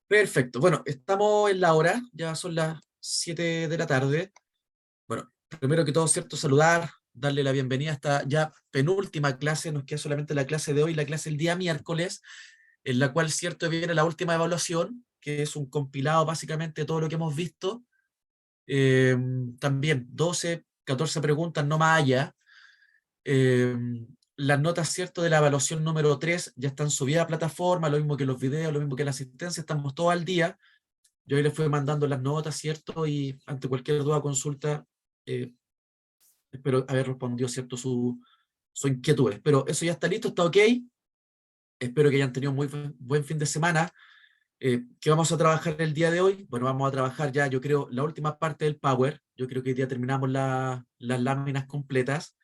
Perfecto. Bueno, estamos en la hora, ya son las 7 de la tarde. Bueno, primero que todo, cierto, saludar, darle la bienvenida a esta ya penúltima clase, nos queda solamente la clase de hoy, la clase el día miércoles, en la cual, cierto, viene la última evaluación, que es un compilado básicamente de todo lo que hemos visto. Eh, También 12, 14 preguntas, no más allá. Eh, las notas, cierto, de la evaluación número 3 ya están subidas a plataforma, lo mismo que los videos, lo mismo que la asistencia, estamos todos al día. Yo ahí le fui mandando las notas, ¿cierto? Y ante cualquier duda o consulta, eh, espero haber respondido, ¿cierto? Su inquietudes. Pero eso ya está listo, está ok. Espero que hayan tenido muy buen fin de semana. ¿Qué vamos a trabajar el día de hoy? Bueno, vamos a trabajar ya, yo creo, la última parte del Power. Yo creo que hoy día terminamos las láminas completas.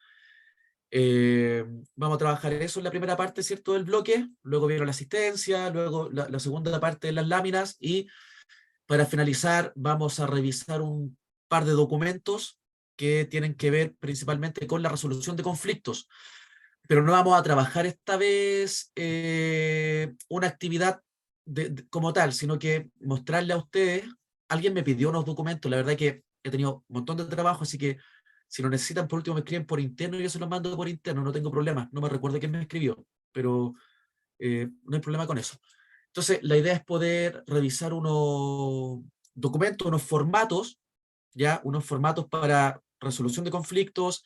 Eh, Vamos a trabajar eso en la primera parte, ¿cierto? Del bloque. Luego viene la asistencia, luego la segunda parte de las láminas y para finalizar, vamos a revisar un par de documentos que tienen que ver principalmente con la resolución de conflictos, pero no vamos a trabajar esta vez una actividad como tal, sino que mostrarle a ustedes, alguien me pidió unos documentos, la verdad que he tenido un montón de trabajo, así que si lo necesitan por último me escriben por interno y yo se los mando por interno, no tengo problema, no me recuerdo quién me escribió, pero no hay problema con eso. Entonces, la idea es poder revisar unos documentos, unos formatos, ¿ya? Unos formatos para resolución de conflictos,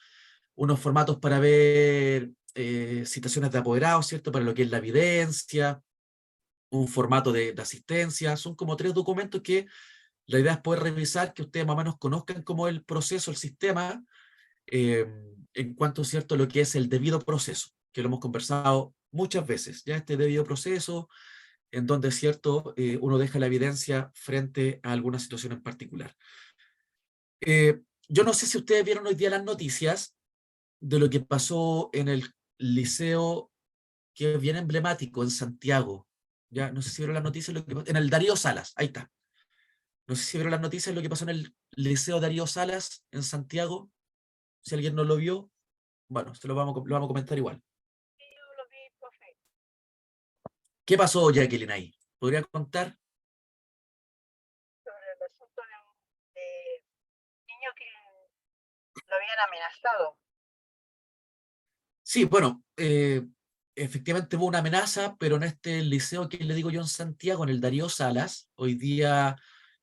unos formatos para ver citaciones de apoderados, ¿cierto? Para lo que es la evidencia, un formato de asistencia. Son como tres documentos que la idea es poder revisar, que ustedes más o menos conozcan cómo es el proceso, el sistema, eh, en cuanto, ¿cierto?, a lo que es el debido proceso, que lo hemos conversado muchas veces, ya este debido proceso, en donde, cierto, uno deja la evidencia frente a alguna situación en particular. Yo no sé si ustedes vieron hoy día las noticias de lo que pasó en el liceo que es bien emblemático en Santiago. Ya, no sé si vieron las noticias, en el Darío Salas, ahí está. No sé si vieron las noticias de lo que pasó en el liceo Darío Salas en Santiago. Si alguien no lo vio, bueno, lo vamos a comentar igual. Sí, yo lo vi, profe, ¿Qué pasó, Jacqueline, ahí? ¿Podría contar? sobre el asunto de niño que lo habían amenazado. Sí, bueno, efectivamente hubo una amenaza, pero en este liceo que le digo yo en Santiago, en el Darío Salas, hoy día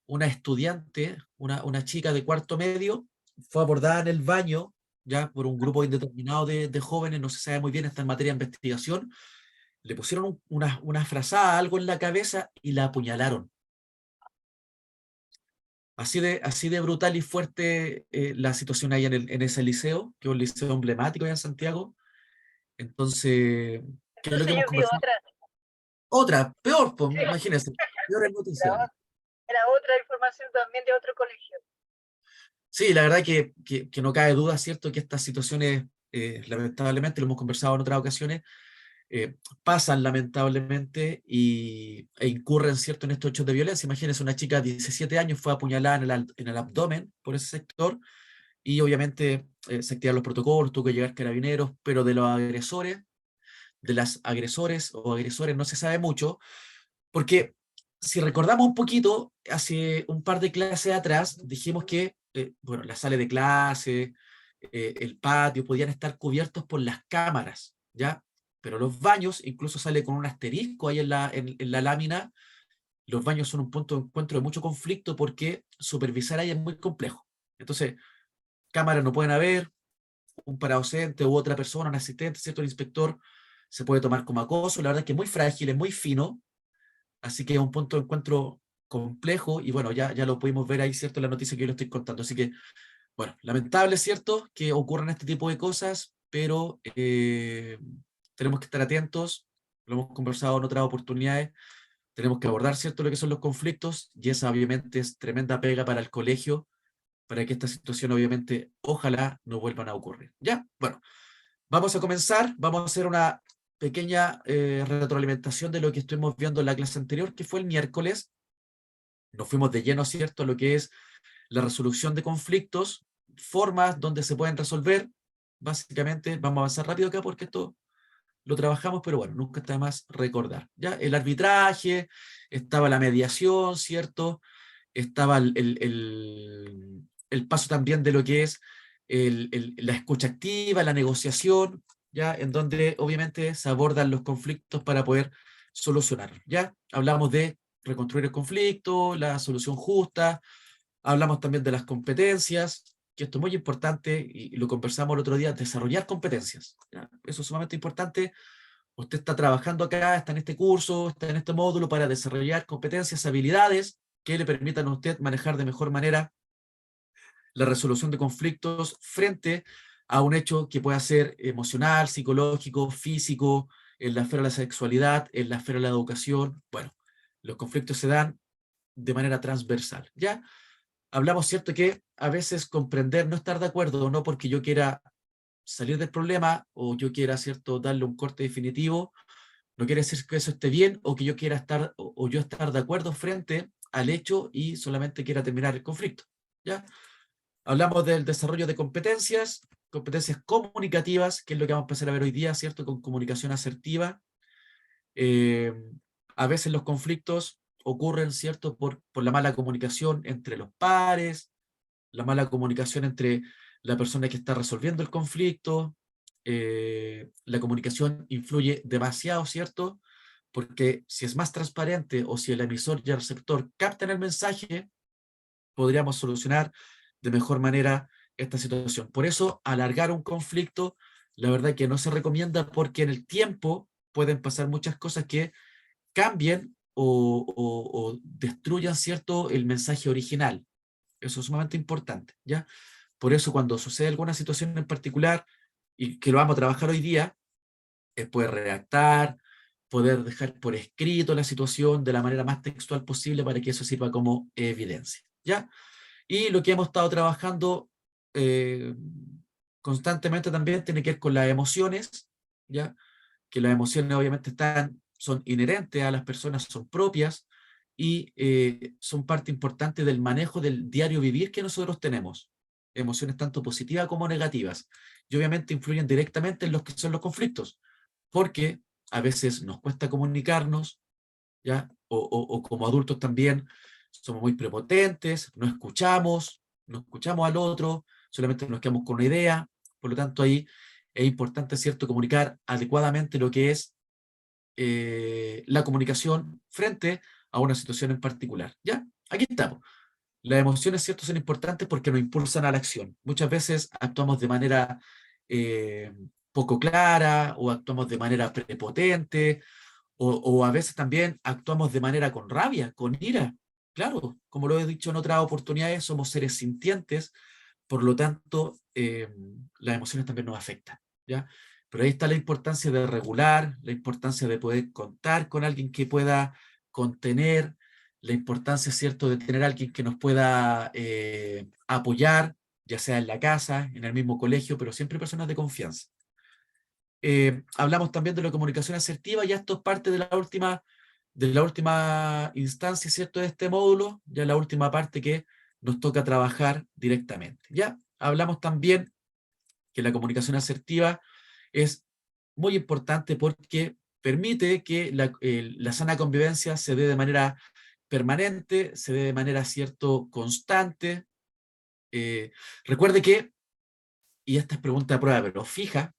una estudiante, una chica de cuarto medio, fue abordada en el baño, ya por un grupo indeterminado de jóvenes, no se sabe muy bien, está en materia de investigación, le pusieron una frazada, algo en la cabeza y la apuñalaron. Así de brutal y fuerte la situación ahí en ese liceo, que es un liceo emblemático allá en Santiago. Entonces, ¿qué es lo que Entonces hemos yo vi conversado? otra, Otra, peor, pues, sí, imagínense, peores era, noticias. era otra información también de otro colegio. Sí, la verdad que no cabe duda, ¿cierto? Que estas situaciones, lamentablemente, lo hemos conversado en otras ocasiones, pasan lamentablemente e incurren, ¿cierto?, en estos hechos de violencia. Imagínense, una chica de 17 años fue apuñalada en el abdomen por ese sector y obviamente se activaron los protocolos, tuvo que llegar carabineros, pero de los agresores, de las agresores o agresores no se sabe mucho. Porque si recordamos un poquito, hace un par de clases atrás dijimos que, bueno, la sala de clase, el patio podían estar cubiertos por las cámaras, ¿ya? Pero los baños, incluso sale con un asterisco ahí en la lámina, los baños son un punto de encuentro de mucho conflicto porque supervisar ahí es muy complejo. Entonces, cámaras no pueden haber, un paradocente u otra persona, un asistente, ¿cierto? El inspector se puede tomar como acoso, la verdad es que es muy frágil, es muy fino, así que es un punto de encuentro complejo y bueno, ya lo pudimos ver ahí, ¿cierto? En la noticia que yo le estoy contando. Así que, bueno, lamentable, ¿cierto? Que ocurran este tipo de cosas, pero tenemos que estar atentos, lo hemos conversado en otras oportunidades, tenemos que abordar, ¿cierto? Lo que son los conflictos y esa obviamente es tremenda pega para el colegio, para que esta situación obviamente, ojalá, no vuelvan a ocurrir. Ya, bueno, vamos a comenzar, vamos a hacer una pequeña retroalimentación de lo que estuvimos viendo en la clase anterior, que fue el miércoles. Nos fuimos de lleno, ¿cierto?, a lo que es la resolución de conflictos, formas donde se pueden resolver. Básicamente, vamos a avanzar rápido acá porque esto lo trabajamos, pero bueno, nunca está de más recordar. ¿Ya? El arbitraje, estaba la mediación, ¿cierto? Estaba el paso también de lo que es la escucha activa, la negociación, ¿ya? En donde obviamente se abordan los conflictos para poder solucionar. ¿Ya? Hablamos de reconstruir el conflicto, la solución justa, hablamos también de las competencias, que esto es muy importante y lo conversamos el otro día, desarrollar competencias. ¿Ya? Eso es sumamente importante. Usted está trabajando acá, está en este curso, está en este módulo para desarrollar competencias, habilidades que le permitan a usted manejar de mejor manera la resolución de conflictos frente a un hecho que pueda ser emocional, psicológico, físico, en la esfera de la sexualidad, en la esfera de la educación. Bueno, los conflictos se dan de manera transversal, ¿ya? Hablamos, ¿cierto?, que a veces comprender, no estar de acuerdo, no porque yo quiera salir del problema o yo quiera, ¿cierto?, darle un corte definitivo, no quiere decir que eso esté bien o que yo quiera estar o yo estar de acuerdo frente al hecho y solamente quiera terminar el conflicto, ¿ya? Hablamos del desarrollo de competencias, competencias comunicativas, que es lo que vamos a empezar a ver hoy día, ¿cierto?, con comunicación asertiva. Eh, a veces los conflictos ocurren, ¿cierto?, por la mala comunicación entre los pares, la mala comunicación entre la persona que está resolviendo el conflicto. La comunicación influye demasiado, ¿cierto? Porque si es más transparente o si el emisor y el receptor captan el mensaje, podríamos solucionar de mejor manera esta situación. Por eso, alargar un conflicto, la verdad que no se recomienda porque en el tiempo pueden pasar muchas cosas que cambien o destruyan, ¿cierto?, el mensaje original. Eso es sumamente importante, ¿ya? Por eso cuando sucede alguna situación en particular y que lo vamos a trabajar hoy día, es poder redactar, poder dejar por escrito la situación de la manera más textual posible para que eso sirva como evidencia, ¿ya? Y lo que hemos estado trabajando eh, constantemente también tiene que ver con las emociones, ¿ya? Que las emociones obviamente son inherentes a las personas, son propias y son parte importante del manejo del diario vivir que nosotros tenemos. Emociones tanto positivas como negativas. Y obviamente influyen directamente en los que son los conflictos, porque a veces nos cuesta comunicarnos, ¿ya? O como adultos también somos muy prepotentes, no escuchamos al otro, solamente nos quedamos con una idea. Por lo tanto, ahí es importante, ¿cierto?, comunicar adecuadamente lo que es la comunicación frente a una situación en particular. ¿Ya? Aquí estamos. Las emociones, ¿cierto?, son importantes porque nos impulsan a la acción. Muchas veces actuamos de manera eh, poco clara o actuamos de manera prepotente o a veces también actuamos de manera con rabia, con ira. Claro, como lo he dicho en otras oportunidades, somos seres sintientes, por lo tanto, las emociones también nos afectan, ¿ya? Pero ahí está la importancia de regular, la importancia de poder contar con alguien que pueda contener, la importancia, ¿cierto?, de tener alguien que nos pueda apoyar, ya sea en la casa, en el mismo colegio, pero siempre personas de confianza. Hablamos también de la comunicación asertiva, ya esto es parte de la última instancia, ¿cierto?, de este módulo, ya la última parte que nos toca trabajar directamente. Ya hablamos también que la comunicación asertiva es muy importante porque permite que la sana convivencia se dé de manera permanente, se dé de manera, ¿cierto?, constante. Eh, Recuerde que, y esta es pregunta de prueba, pero fija,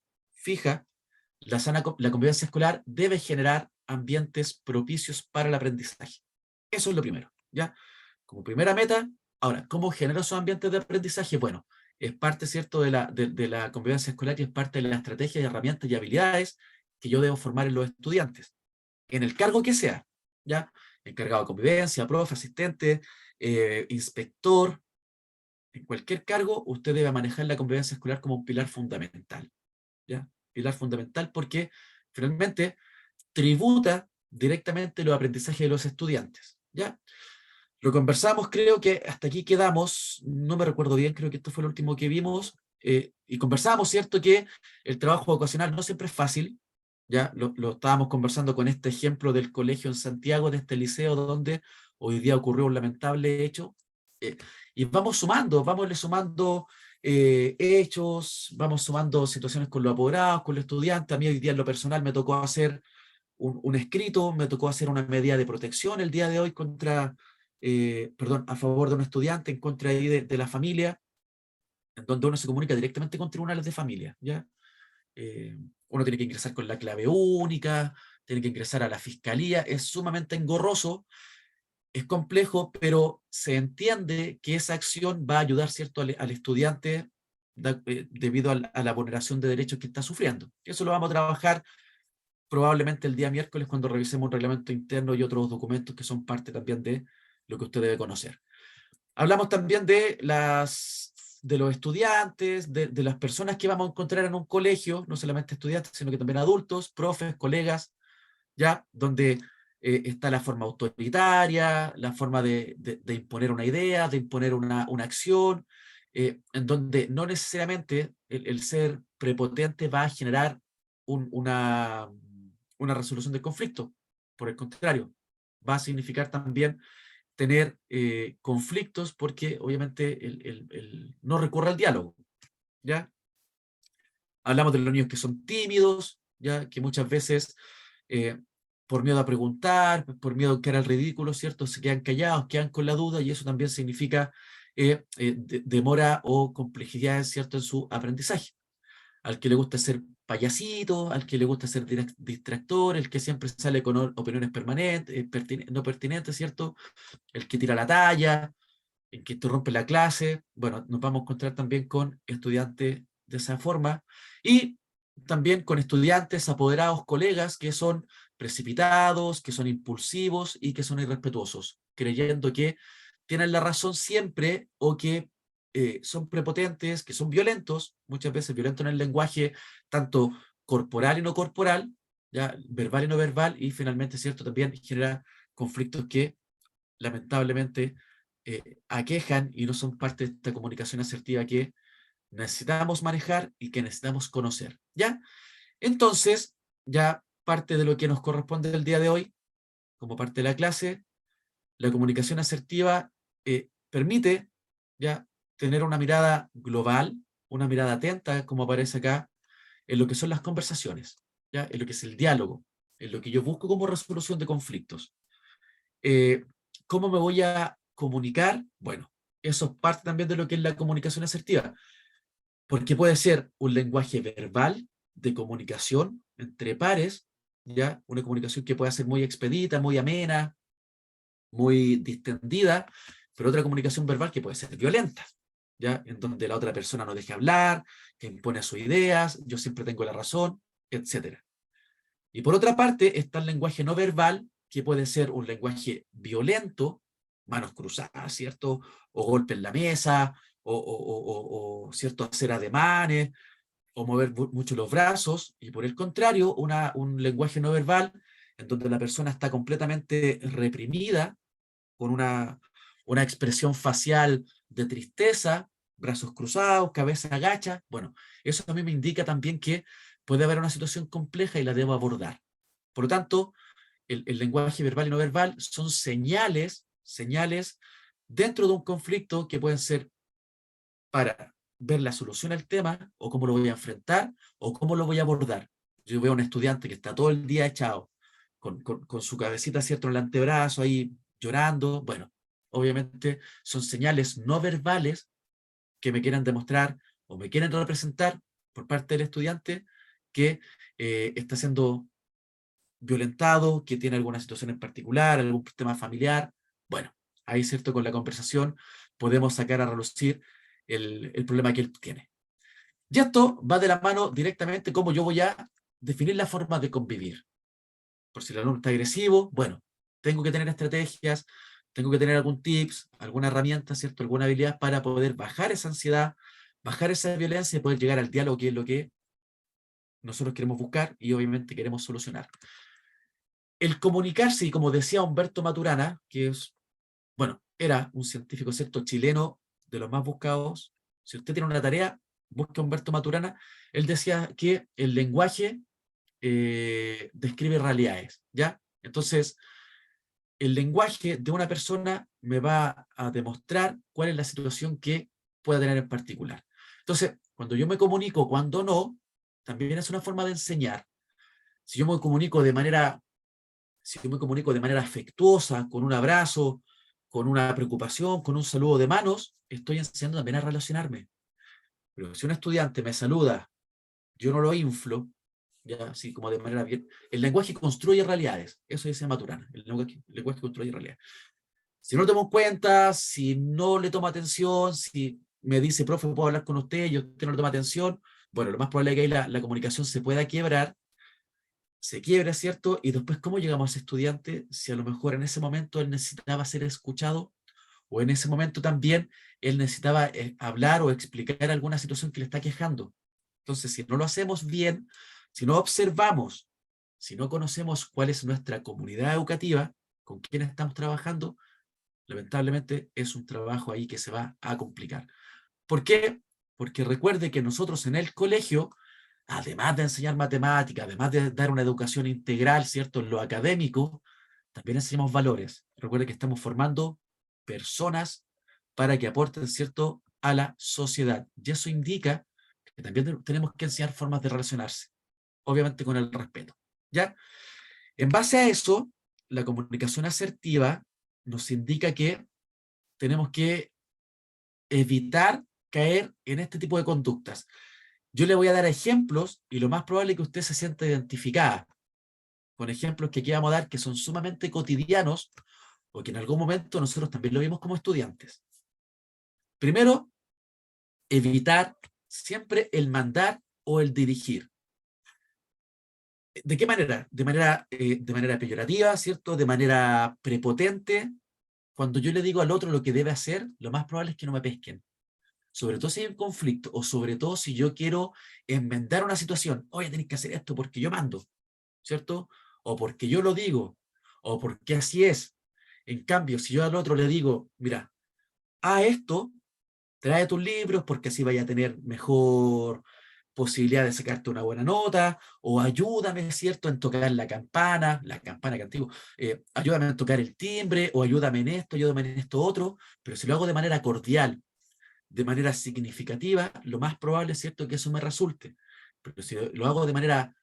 la convivencia escolar debe generar ambientes propicios para el aprendizaje. Eso es lo primero, ¿ya? Como primera meta. Ahora, ¿cómo genero esos ambientes de aprendizaje? Bueno, es parte, ¿cierto?, de la convivencia escolar y es parte de la estrategia y herramientas y habilidades que yo debo formar en los estudiantes, en el cargo que sea, ¿ya? Encargado de convivencia, profe, asistente, inspector, en cualquier cargo, usted debe manejar la convivencia escolar como un pilar fundamental, ¿ya? Pilar fundamental porque finalmente tributa directamente los aprendizajes de los estudiantes, ¿ya? Lo conversamos, creo que hasta aquí quedamos, no me recuerdo bien, creo que esto fue lo último que vimos, y conversábamos, ¿cierto?, que el trabajo vocacional no siempre es fácil, ya lo estábamos conversando con este ejemplo del colegio en Santiago, de este liceo donde hoy día ocurrió un lamentable hecho, y vamos sumando hechos, vamos sumando situaciones con los apoderados, con los estudiantes. A mí hoy día en lo personal me tocó hacer un escrito, me tocó hacer una medida de protección el día de hoy contra, perdón, a favor de un estudiante, en contra ahí de la familia, en donde uno se comunica directamente con tribunales de familia, ¿ya? Eh, Uno tiene que ingresar con la clave única, tiene que ingresar a la fiscalía, es sumamente engorroso, es complejo, pero se entiende que esa acción va a ayudar, ¿cierto?, al estudiante debido a la vulneración de derechos que está sufriendo. Eso lo vamos a trabajar probablemente el día miércoles cuando revisemos un reglamento interno y otros documentos que son parte también de lo que usted debe conocer. Hablamos también de los estudiantes, de las personas que vamos a encontrar en un colegio, no solamente estudiantes, sino que también adultos, profes, colegas, ¿ya? Donde está la forma autoritaria, la forma de imponer una idea, de imponer una acción, en donde no necesariamente el ser prepotente va a generar una resolución del conflicto. Por el contrario, va a significar también tener conflictos porque obviamente no recurre al diálogo, ¿ya? Hablamos de los niños que son tímidos, ¿ya? Que muchas veces eh, por miedo a preguntar, por miedo a quedar al ridículo, ¿cierto? Se quedan callados, quedan con la duda y eso también significa demora o complejidad, ¿cierto? En su aprendizaje. Al que le gusta ser payasito, al que le gusta ser distractor, el que siempre sale con opiniones permanentes, no pertinentes, ¿cierto? El que tira la talla, el que interrumpe la clase. Bueno, nos vamos a encontrar también con estudiantes de esa forma y también con estudiantes apoderados, colegas que son precipitados, que son impulsivos y que son irrespetuosos, creyendo que tienen la razón siempre o que son prepotentes, que son violentos, muchas veces violentos en el lenguaje, tanto corporal y no corporal, ya verbal y no verbal, y finalmente, cierto, también genera conflictos que lamentablemente aquejan y no son parte de esta comunicación asertiva que necesitamos manejar y que necesitamos conocer, ¿ya? Entonces, ya parte de lo que nos corresponde el día de hoy, como parte de la clase, la comunicación asertiva permite ya tener una mirada global, una mirada atenta, como aparece acá, en lo que son las conversaciones, ¿ya? En lo que es el diálogo, en lo que yo busco como resolución de conflictos. Eh, ¿Cómo me voy a comunicar? Bueno, eso es parte también de lo que es la comunicación asertiva, porque puede ser un lenguaje verbal de comunicación entre pares, ¿ya? Una comunicación que pueda ser muy expedita, muy amena, muy distendida, pero otra comunicación verbal que puede ser violenta, ¿ya? En donde la otra persona no deja hablar, que impone sus ideas, yo siempre tengo la razón, etcétera. Y por otra parte está el lenguaje no verbal, que puede ser un lenguaje violento, manos cruzadas, ¿cierto? O golpe en la mesa, o ¿cierto? Hacer ademanes, o mover mucho los brazos. Y por el contrario, un lenguaje no verbal, en donde la persona está completamente reprimida, con una expresión facial de tristeza, brazos cruzados, cabeza agacha. Bueno, eso a mí me indica también que puede haber una situación compleja y la debo abordar. Por lo tanto, el lenguaje verbal y no verbal son señales dentro de un conflicto que pueden ser para ver la solución al tema o cómo lo voy a enfrentar o cómo lo voy a abordar. Yo veo a un estudiante que está todo el día echado con su cabecita, ¿cierto?, en el antebrazo ahí llorando. Bueno, obviamente son señales no verbales que me quieran demostrar o me quieren representar por parte del estudiante que está siendo violentado, que tiene alguna situación en particular, algún problema familiar. Bueno, ahí, ¿cierto?, con la conversación podemos sacar a relucir el problema que él tiene. Y esto va de la mano directamente cómo yo voy a definir la forma de convivir. Por si el alumno está agresivo, bueno, tengo que tener estrategias, tengo que tener algún tips, alguna herramienta, ¿cierto?, alguna habilidad para poder bajar esa ansiedad, bajar esa violencia y poder llegar al diálogo, que es lo que nosotros queremos buscar y obviamente queremos solucionar. El comunicarse, y como decía Humberto Maturana, que es, bueno, era un científico, ¿cierto?, chileno, de los más buscados. Si usted tiene una tarea, busque a Humberto Maturana. Él decía que el lenguaje describe realidades, ¿ya? Entonces, el lenguaje de una persona me va a demostrar cuál es la situación que pueda tener en particular. Entonces, cuando yo me comunico, cuando no, también es una forma de enseñar. Si yo me comunico de manera, si yo me comunico de manera afectuosa, con un abrazo, con una preocupación, con un saludo de manos, estoy enseñando también a relacionarme. Pero si un estudiante me saluda, yo no lo inflo, ya así como de manera bien. El lenguaje construye realidades, eso dice Maturana, el lenguaje construye realidades. Si no lo tomo en cuenta, si no le tomo atención, si me dice, profe, puedo hablar con usted y usted no le toma atención, bueno, lo más probable es que ahí la comunicación se pueda quebrar, se quiebra, ¿cierto? Y después, ¿cómo llegamos a ese estudiante si a lo mejor en ese momento él necesitaba ser escuchado o en ese momento también él necesitaba hablar o explicar alguna situación que le está quejando? Entonces, si no lo hacemos bien, si no observamos, si no conocemos cuál es nuestra comunidad educativa, con quién estamos trabajando, lamentablemente es un trabajo ahí que se va a complicar. ¿Por qué? Porque recuerde que nosotros en el colegio, además de enseñar matemáticas, además de dar una educación integral, ¿cierto?, en lo académico, también enseñamos valores. Recuerde que estamos formando personas para que aporten, ¿cierto?, a la sociedad. Y eso indica que también tenemos que enseñar formas de relacionarse, obviamente con el respeto. ¿Ya? En base a eso, la comunicación asertiva nos indica que tenemos que evitar caer en este tipo de conductas. Yo le voy a dar ejemplos y lo más probable es que usted se sienta identificada con ejemplos que aquí vamos a dar que son sumamente cotidianos o que en algún momento nosotros también lo vimos como estudiantes. Primero, evitar siempre el mandar o el dirigir. ¿De qué manera? De manera peyorativa, ¿cierto? De manera prepotente. Cuando yo le digo al otro lo que debe hacer, lo más probable es que no me pesquen. Sobre todo si hay un conflicto, o sobre todo si yo quiero enmendar una situación. Oye, tenéis que hacer esto porque yo mando, ¿cierto? O porque yo lo digo, o porque así es. En cambio, si yo al otro le digo, mira, a esto, trae tus libros porque así vaya a tener mejor posibilidad de sacarte una buena nota, o ayúdame, ¿cierto?, en tocar la campana que antiguo, ayúdame a tocar el timbre, o ayúdame en esto otro, pero si lo hago de manera cordial, de manera significativa, lo más probable es cierto que eso me resulte. Pero si lo hago de manera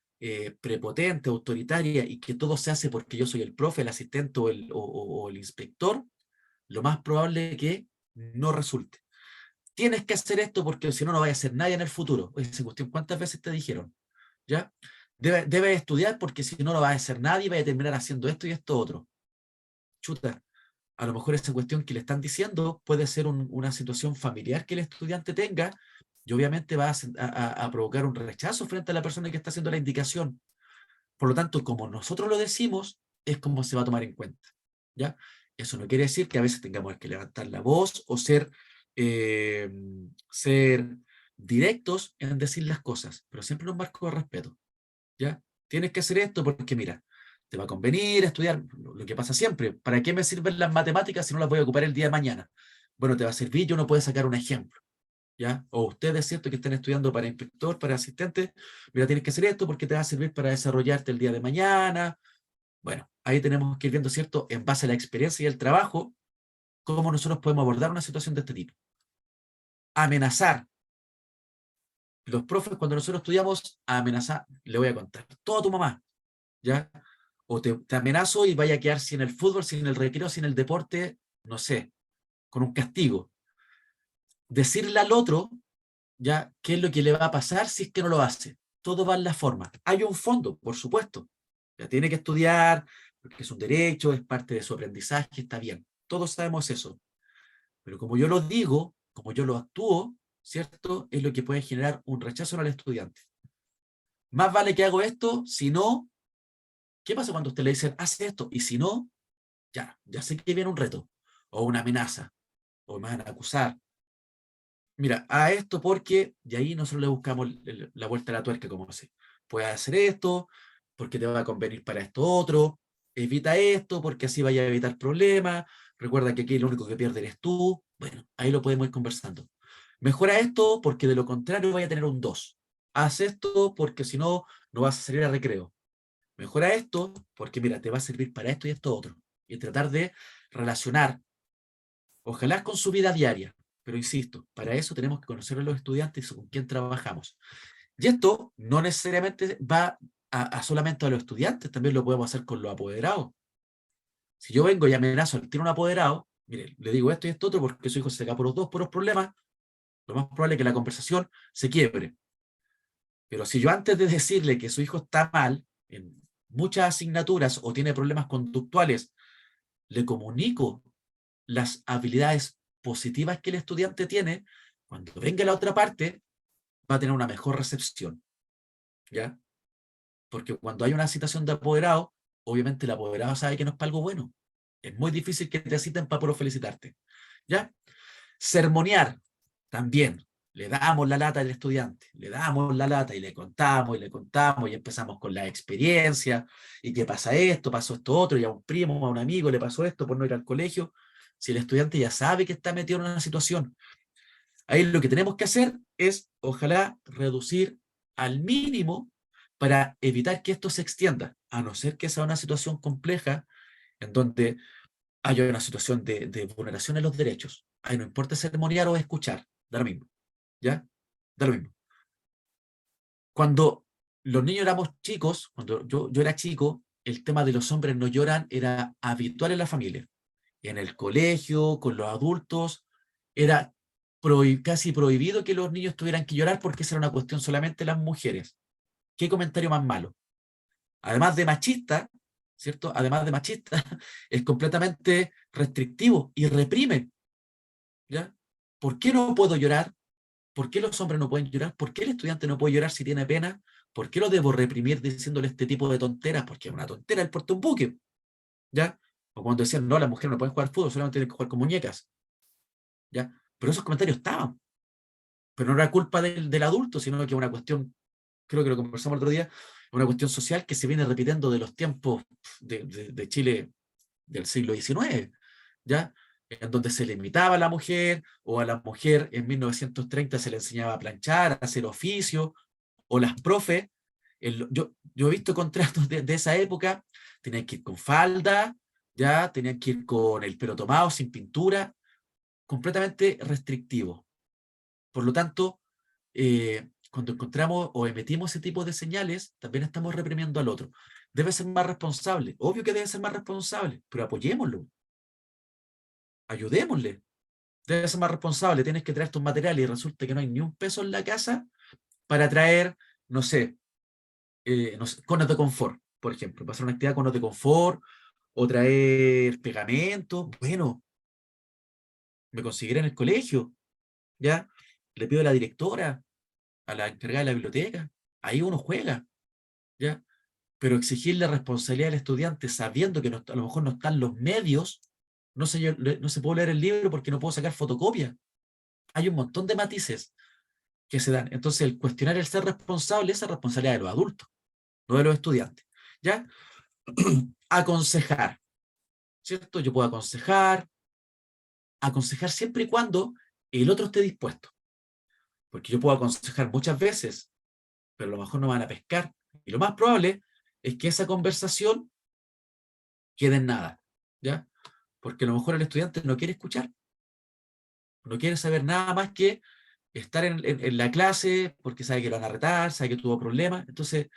prepotente, autoritaria, y que todo se hace porque yo soy el profe, el asistente o el inspector, lo más probable es que no resulte. Tienes que hacer esto porque si no, no vaya a ser nadie en el futuro. Oye, esa cuestión, ¿cuántas veces te dijeron? ¿Ya? Debes estudiar porque si no, no vas a ser nadie y vas a terminar haciendo esto y esto otro. Chuta, a lo mejor esa cuestión que le están diciendo puede ser una situación familiar que el estudiante tenga y obviamente va a provocar un rechazo frente a la persona que está haciendo la indicación. Por lo tanto, como nosotros lo decimos, es como se va a tomar en cuenta. ¿Ya? Eso no quiere decir que a veces tengamos que levantar la voz o eh, ser directos en decir las cosas, pero siempre en un marco de respeto. ¿Ya? Tienes que hacer esto porque, mira, te va a convenir estudiar, lo que pasa siempre. ¿Para qué me sirven las matemáticas si no las voy a ocupar el día de mañana? Bueno, te va a servir, yo no puedo sacar un ejemplo. ¿Ya? O ustedes, ¿cierto?, que estén estudiando para inspector, para asistente, mira, tienes que hacer esto porque te va a servir para desarrollarte el día de mañana. Bueno, ahí tenemos que ir viendo, ¿cierto?, en base a la experiencia y el trabajo, cómo nosotros podemos abordar una situación de este tipo. Amenazar. Los profes, cuando nosotros estudiamos, amenazar, le voy a contar todo a tu mamá, ¿ya? O te amenazo y vaya a quedar sin el fútbol, sin el recreo, sin el deporte, no sé, con un castigo. Decirle al otro, ¿ya?, qué es lo que le va a pasar si es que no lo hace. Todo va en la forma. Hay un fondo, por supuesto. Ya tiene que estudiar, porque es un derecho, es parte de su aprendizaje, está bien. Todos sabemos eso. Pero como yo lo digo, como yo lo actúo, ¿cierto?, es lo que puede generar un rechazo en el estudiante. Más vale que hago esto, si no, ¿qué pasa cuando usted le dice, haz esto? Y si no, ya sé que viene un reto, o una amenaza, o me van a acusar. Mira, a esto porque, y ahí nosotros le buscamos la vuelta a la tuerca, como así. Puedes hacer esto, porque te va a convenir para esto otro, evita esto, porque así vaya a evitar problemas, recuerda que aquí lo único que pierde eres tú. Bueno, ahí lo podemos ir conversando. Mejora esto, porque de lo contrario vaya a tener un 2. Haz esto, porque si no, no vas a salir a recreo. Mejora esto, porque mira, te va a servir para esto y esto otro. Y tratar de relacionar, ojalá con su vida diaria. Pero insisto, para eso tenemos que conocer a los estudiantes y con quién trabajamos. Y esto no necesariamente va a solamente a los estudiantes, también lo podemos hacer con los apoderados. Si yo vengo y amenazo al tiro a un apoderado, mire, le digo esto y esto otro porque su hijo se cae por los dos por los problemas, lo más probable es que la conversación se quiebre. Pero si yo antes de decirle que su hijo está mal en muchas asignaturas o tiene problemas conductuales, le comunico las habilidades positivas que el estudiante tiene, cuando venga la otra parte, va a tener una mejor recepción, ¿ya? Porque cuando hay una citación de apoderado, obviamente el apoderado sabe que no es para algo bueno. Es muy difícil que te citen para poder felicitarte, ¿ya? Sermonear, también. Le damos la lata al estudiante, le damos la lata y le contamos y empezamos con la experiencia y qué pasa esto, pasó esto otro y a un primo, a un amigo le pasó esto por no ir al colegio. Si el estudiante ya sabe que está metido en una situación, ahí lo que tenemos que hacer es, ojalá, reducir al mínimo para evitar que esto se extienda, a no ser que sea una situación compleja en donde haya una situación de vulneración de los derechos. Ahí no importa sermonear o escuchar, da lo mismo, ¿ya? Da lo mismo. Cuando los niños éramos chicos, cuando yo era chico, el tema de los hombres no lloran era habitual en la familia. En el colegio, con los adultos, era casi prohibido que los niños tuvieran que llorar porque esa era una cuestión solamente de las mujeres. ¿Qué comentario más malo? Además de machista, ¿cierto? Además de machista, es completamente restrictivo y reprime, ¿ya? ¿Por qué no puedo llorar? ¿Por qué los hombres no pueden llorar? ¿Por qué el estudiante no puede llorar si tiene pena? ¿Por qué lo debo reprimir diciéndole este tipo de tonteras? Porque es una tontera el porte un buque, ¿ya? O cuando decían, no, las mujeres no pueden jugar fútbol, solamente tienen que jugar con muñecas, ¿ya? Pero esos comentarios estaban, pero no era culpa del adulto, sino que es una cuestión, creo que lo conversamos el otro día, una cuestión social que se viene repitiendo de los tiempos de Chile del siglo XIX, ¿ya? En donde se limitaba a la mujer, o a la mujer en 1930 se le enseñaba a planchar, a hacer oficio, o las profes, yo he visto contratos de esa época, tenían que ir con falda, ya tenían que ir con el pelo tomado, sin pintura, completamente restrictivo. Por lo tanto, cuando encontramos o emitimos ese tipo de señales, también estamos reprimiendo al otro. Debe ser más responsable. Obvio que debe ser más responsable, pero apoyémoslo, ayudémosle. Debe ser más responsable. Tienes que traer tus materiales y resulta que no hay ni un peso en la casa para traer, no sé, no sé, conos de confort, por ejemplo, para hacer una actividad conos de confort o traer pegamento. Bueno, me conseguiré en el colegio, ¿ya? Le pido a la directora, a la encargada de la biblioteca. Ahí uno juega, ¿ya? Pero exigirle responsabilidad al estudiante sabiendo que a lo mejor no están los medios, no se puede leer el libro porque no puedo sacar fotocopia. Hay un montón de matices que se dan. Entonces, el cuestionar el ser responsable, esa es responsabilidad de los adultos, no de los estudiantes. ¿Ya? Aconsejar, ¿cierto? Yo puedo aconsejar siempre y cuando el otro esté dispuesto. Porque yo puedo aconsejar muchas veces, pero a lo mejor no van a pescar. Y lo más probable es que esa conversación quede en nada, ¿ya? Porque a lo mejor el estudiante no quiere escuchar, no quiere saber nada más que estar en la clase porque sabe que lo van a retar, sabe que tuvo problemas. Entonces,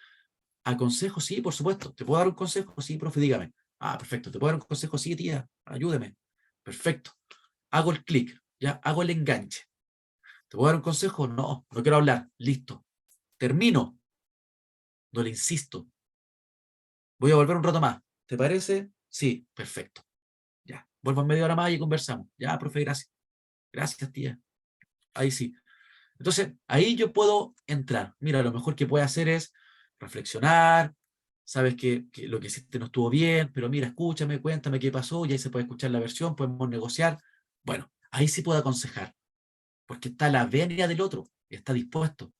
aconsejo, sí, por supuesto. ¿Te puedo dar un consejo? Sí, profe, dígame. Ah, perfecto. ¿Te puedo dar un consejo? Sí, tía, ayúdeme. Perfecto. Hago el clic, ya, hago el enganche. ¿Te puedo dar un consejo? No, no quiero hablar. Listo. Termino. No le insisto. Voy a volver un rato más. ¿Te parece? Sí, perfecto. Ya. Vuelvo en media hora más y conversamos. Ya, profe, gracias. Gracias, tía. Ahí sí. Entonces, ahí yo puedo entrar. Mira, lo mejor que puede hacer es reflexionar. Sabes que lo que hiciste no estuvo bien, pero mira, escúchame, cuéntame qué pasó, y ahí se puede escuchar la versión, podemos negociar. Bueno, ahí sí puedo aconsejar, porque está la venia del otro, está dispuesto.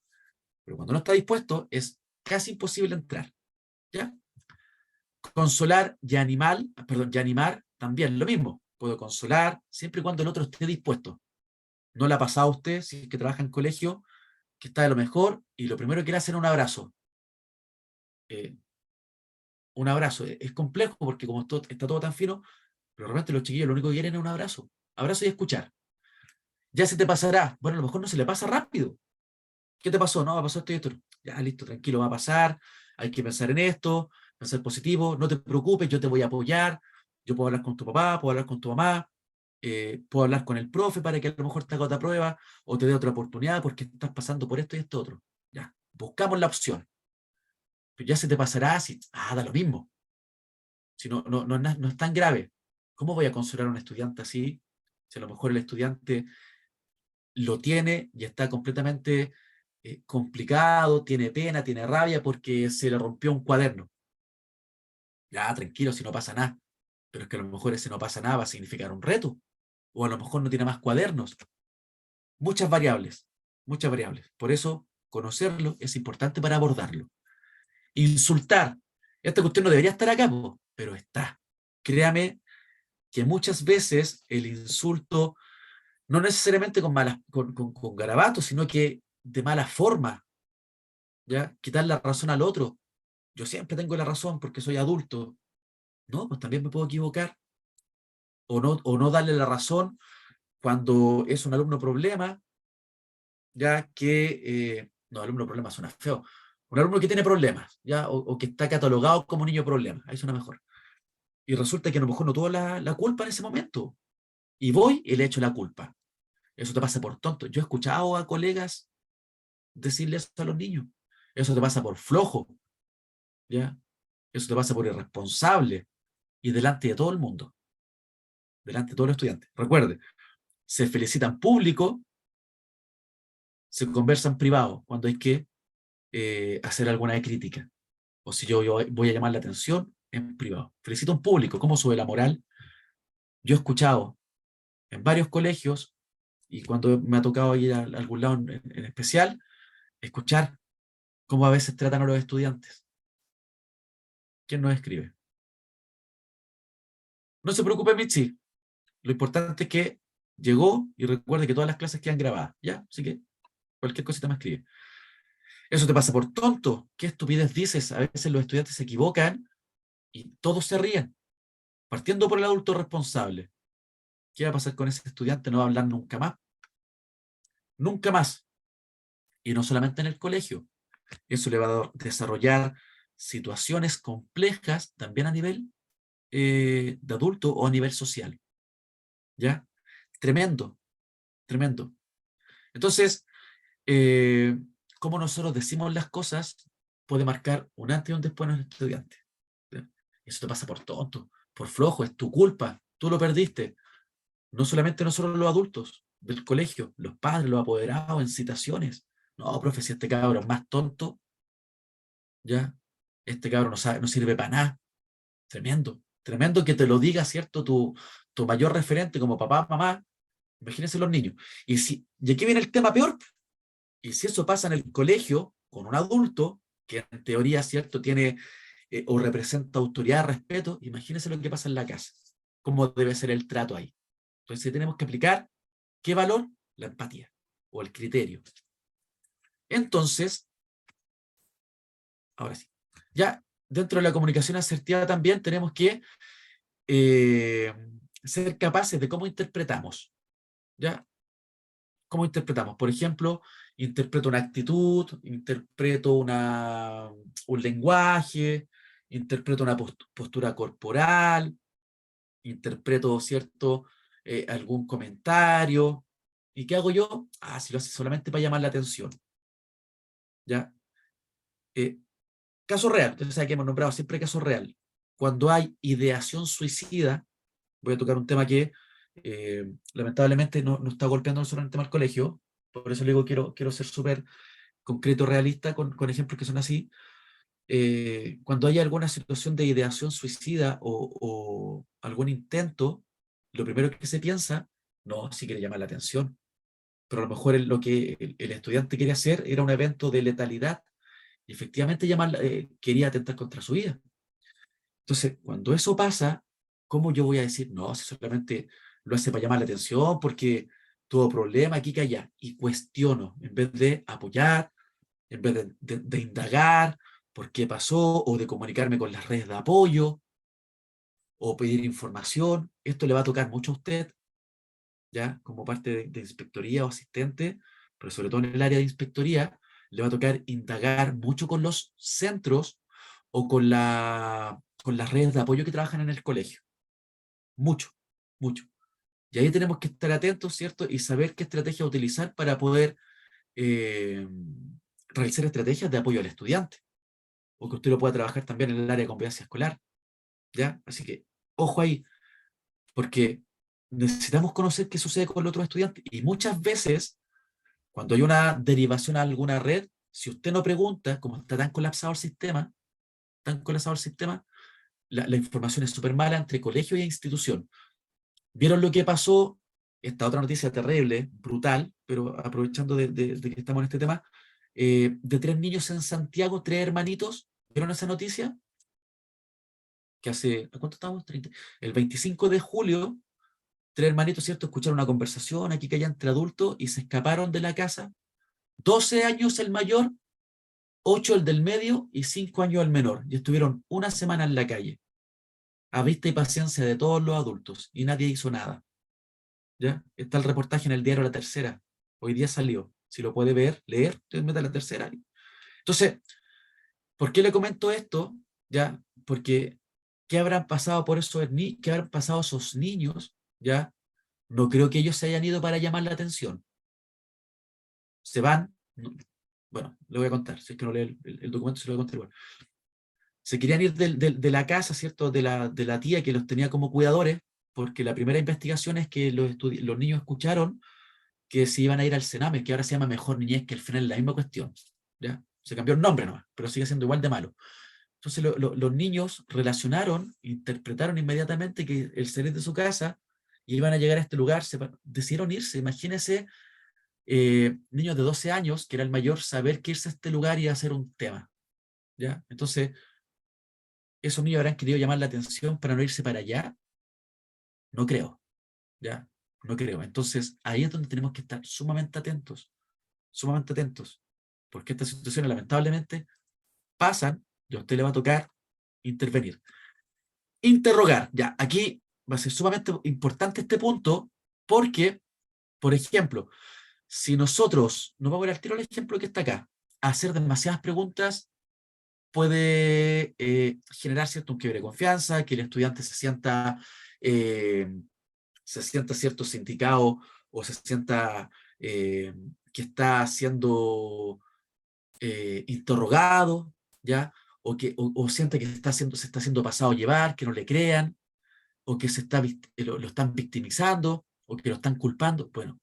Pero cuando no está dispuesto, es casi imposible entrar. ¿Ya? Consolar y animar, también lo mismo. Puedo consolar siempre y cuando el otro esté dispuesto. ¿No le ha pasado a usted, si es que trabaja en colegio, que está de lo mejor y lo primero que le hacen es un abrazo? Eh, un abrazo. Es complejo porque como está todo tan fino, pero realmente los chiquillos lo único que quieren es un abrazo. Abrazo y escuchar. Ya se te pasará. Bueno, a lo mejor no se le pasa rápido. ¿Qué te pasó? No, me pasó esto y esto. Ya, listo, tranquilo, va a pasar. Hay que pensar en esto, pensar positivo. No te preocupes, yo te voy a apoyar. Yo puedo hablar con tu papá, puedo hablar con tu mamá, puedo hablar con el profe para que a lo mejor te haga otra prueba o te dé otra oportunidad porque estás pasando por esto y esto otro. Ya, buscamos la opción. Pero ya se te pasará si, da lo mismo. Si no es tan grave. ¿Cómo voy a consolar a un estudiante así? Si a lo mejor el estudiante lo tiene y está completamente complicado, tiene pena, tiene rabia porque se le rompió un cuaderno. Ya, tranquilo, si no pasa nada. Pero es que a lo mejor ese no pasa nada va a significar un reto. O a lo mejor no tiene más cuadernos. Muchas variables, muchas variables. Por eso, conocerlo es importante para abordarlo. Insultar. Esta cuestión no debería estar acá, po, pero está. Créame que muchas veces el insulto, no necesariamente con garabatos, sino que de mala forma, ¿ya? Quitar la razón al otro. Yo siempre tengo la razón porque soy adulto. No, pues también me puedo equivocar. O no darle la razón cuando es un alumno problema, ya que, no, alumno problema suena feo. Un alumno que tiene problemas, ¿ya? O que está catalogado como niño problema. Ahí suena mejor. Y resulta que a lo mejor no tuvo la culpa en ese momento. Y voy y le echo la culpa. Eso te pasa por tonto. Yo he escuchado a colegas decirles a los niños. Eso te pasa por flojo, ¿ya? Eso te pasa por irresponsable y delante de todo el mundo, delante de todos los estudiantes. Recuerde, se felicita en público, se conversa en privado cuando hay que hacer alguna crítica. O si yo voy a llamar la atención en privado. Felicito en público. ¿Cómo sube la moral? Yo he escuchado en varios colegios y cuando me ha tocado ir a algún lado en especial, escuchar cómo a veces tratan a los estudiantes. ¿Quién nos escribe? No se preocupe, Michi. Lo importante es que llegó y recuerde que todas las clases quedan grabadas. ¿Ya? Así que cualquier cosita me escribe. Eso te pasa por tonto. ¿Qué estupidez dices? A veces los estudiantes se equivocan y todos se ríen. Partiendo por el adulto responsable. ¿Qué va a pasar con ese estudiante? No va a hablar nunca más. Nunca más. Y no solamente en el colegio. Eso le va a desarrollar situaciones complejas también a nivel de adulto o a nivel social. ¿Ya? Tremendo, tremendo. Entonces, eh, cómo nosotros decimos las cosas puede marcar un antes y un después en el estudiante. ¿Ya? Eso te pasa por tonto, por flojo, es tu culpa, tú lo perdiste. No solamente nosotros los adultos del colegio, los padres, los apoderados en citaciones. No, profe, si este cabrón es más tonto, ya, este cabrón no sabe, no sirve para nada. Tremendo, tremendo que te lo diga, ¿cierto? Tu mayor referente como papá, mamá, imagínense los niños. Y aquí viene el tema peor. Y si eso pasa en el colegio con un adulto, que en teoría, ¿cierto?, tiene o representa autoridad, respeto, imagínense lo que pasa en la casa. ¿Cómo debe ser el trato ahí? Entonces tenemos que aplicar, ¿qué valor? La empatía o el criterio. Entonces, ahora sí, ya dentro de la comunicación asertiva también tenemos que eh, ser capaces de cómo interpretamos, ¿ya? ¿Cómo interpretamos? Por ejemplo, interpreto una actitud, interpreto un lenguaje, interpreto una postura corporal, interpreto, ¿cierto? Algún comentario. ¿Y qué hago yo? Si lo hace solamente para llamar la atención, ¿ya? Eh, Caso real, entonces sabe que hemos nombrado siempre caso real. Cuando hay ideación suicida, voy a tocar un tema que lamentablemente no está golpeando solo en el tema del colegio, por eso le digo, quiero ser súper concreto, realista, con ejemplos que son así. Cuando hay alguna situación de ideación suicida o algún intento, lo primero que se piensa, no, si quiere llamar la atención, pero a lo mejor lo que el estudiante quería hacer era un evento de letalidad y efectivamente quería atentar contra su vida. Entonces, cuando eso pasa, ¿cómo yo voy a decir, no, si solamente lo hace para llamar la atención, porque tuvo problema aquí que allá? Y cuestiono, en vez de apoyar, en vez de indagar por qué pasó, o de comunicarme con las redes de apoyo, o pedir información, esto le va a tocar mucho a usted, ¿ya? Como parte de inspectoría o asistente, pero sobre todo en el área de inspectoría, le va a tocar indagar mucho con los centros o con las redes de apoyo que trabajan en el colegio. Mucho, mucho. Y ahí tenemos que estar atentos, ¿cierto? Y saber qué estrategia utilizar para poder eh, realizar estrategias de apoyo al estudiante, o que usted lo pueda trabajar también en el área de convivencia escolar, ¿ya? Así que, ojo ahí, porque necesitamos conocer qué sucede con los otros estudiantes. Y muchas veces, cuando hay una derivación a alguna red, si usted no pregunta, como está tan colapsado el sistema, la información es súper mala entre colegio e institución. ¿Vieron lo que pasó? Esta otra noticia terrible, brutal, pero aprovechando de que estamos en este tema, de 3 niños en Santiago, 3 hermanitos. ¿Vieron esa noticia? Que hace, ¿a cuánto estamos? 30. El 25 de julio, 3 hermanitos, ¿cierto? Escucharon una conversación aquí que hay entre adultos y se escaparon de la casa. 12 años el mayor, 8 el del medio y 5 años el menor. Y estuvieron una semana en la calle, a vista y paciencia de todos los adultos, y nadie hizo nada. ¿Ya? Está el reportaje en el diario La Tercera. Hoy día salió. Si lo puede ver, leer, usted mete La Tercera. Entonces, ¿por qué le comento esto? ¿Ya? Porque, ¿qué habrán pasado por esos niños? ¿Qué habrán pasado esos niños? ¿Ya? No creo que ellos se hayan ido para llamar la atención. Se van. Bueno, le voy a contar. Si es que no lee el documento, se lo voy a contar igual. Se querían ir de la casa, ¿cierto? De la tía que los tenía como cuidadores, porque la primera investigación es que los niños escucharon que se iban a ir al Sename, que ahora se llama Mejor Niñez, que al final es la misma cuestión. ¿Ya? Se cambió el nombre nomás, pero sigue siendo igual de malo. Entonces los niños relacionaron, interpretaron inmediatamente que el salir de su casa iban a llegar a este lugar, decidieron irse. Imagínense, niños de 12 años, que era el mayor, saber que irse a este lugar iba a ser un tema. ¿Ya? Entonces, ¿esos niños habrán querido llamar la atención para no irse para allá? No creo. ¿Ya? No creo. Entonces, ahí es donde tenemos que estar sumamente atentos, porque estas situaciones lamentablemente pasan y a usted le va a tocar intervenir. Interrogar, ya, aquí va a ser sumamente importante este punto, porque, por ejemplo, si nosotros, nos vamos a ver al tiro el ejemplo que está acá, hacer demasiadas preguntas puede generar cierto un quiebre de confianza, que el estudiante eh, se sienta cierto sindicado o se sienta que está siendo interrogado, ¿ya? O siente que se está haciendo pasado a llevar, que no le crean, o que lo están victimizando, o que lo están culpando. Bueno,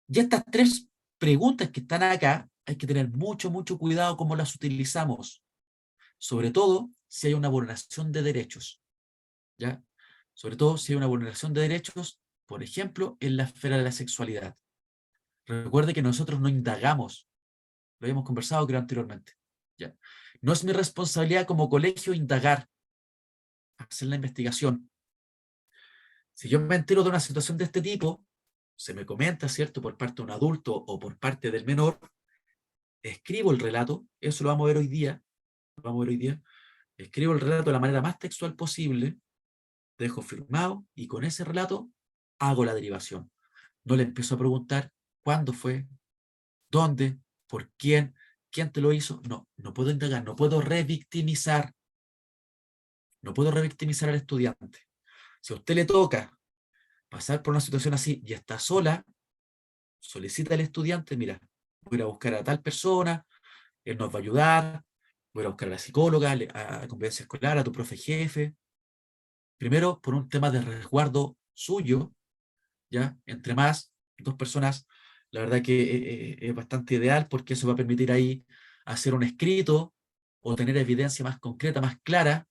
ya estas 3 preguntas que están acá, hay que tener mucho, mucho cuidado cómo las utilizamos, sobre todo si hay una vulneración de derechos, ¿ya? Sobre todo si hay una vulneración de derechos, por ejemplo, en la esfera de la sexualidad. Recuerde que nosotros no indagamos, lo habíamos conversado creo anteriormente. ¿Ya? No es mi responsabilidad como colegio indagar, hacer la investigación. Si yo me entero de una situación de este tipo, se me comenta, ¿cierto?, por parte de un adulto o por parte del menor, escribo el relato, eso lo vamos a ver hoy día, lo vamos a ver hoy día, escribo el relato de la manera más textual posible, dejo firmado y con ese relato hago la derivación. No le empiezo a preguntar cuándo fue, dónde, por quién te lo hizo. No, no puedo indagar, no puedo revictimizar al estudiante. Si a usted le toca pasar por una situación así y está sola, solicita al estudiante, mira, voy a ir a buscar a tal persona, él nos va a ayudar, voy a ir a buscar a la psicóloga, a convivencia escolar, a tu profe jefe. Primero, por un tema de resguardo suyo, ¿ya? Entre más, 2 personas, la verdad que es bastante ideal porque eso va a permitir ahí hacer un escrito o tener evidencia más concreta, más clara,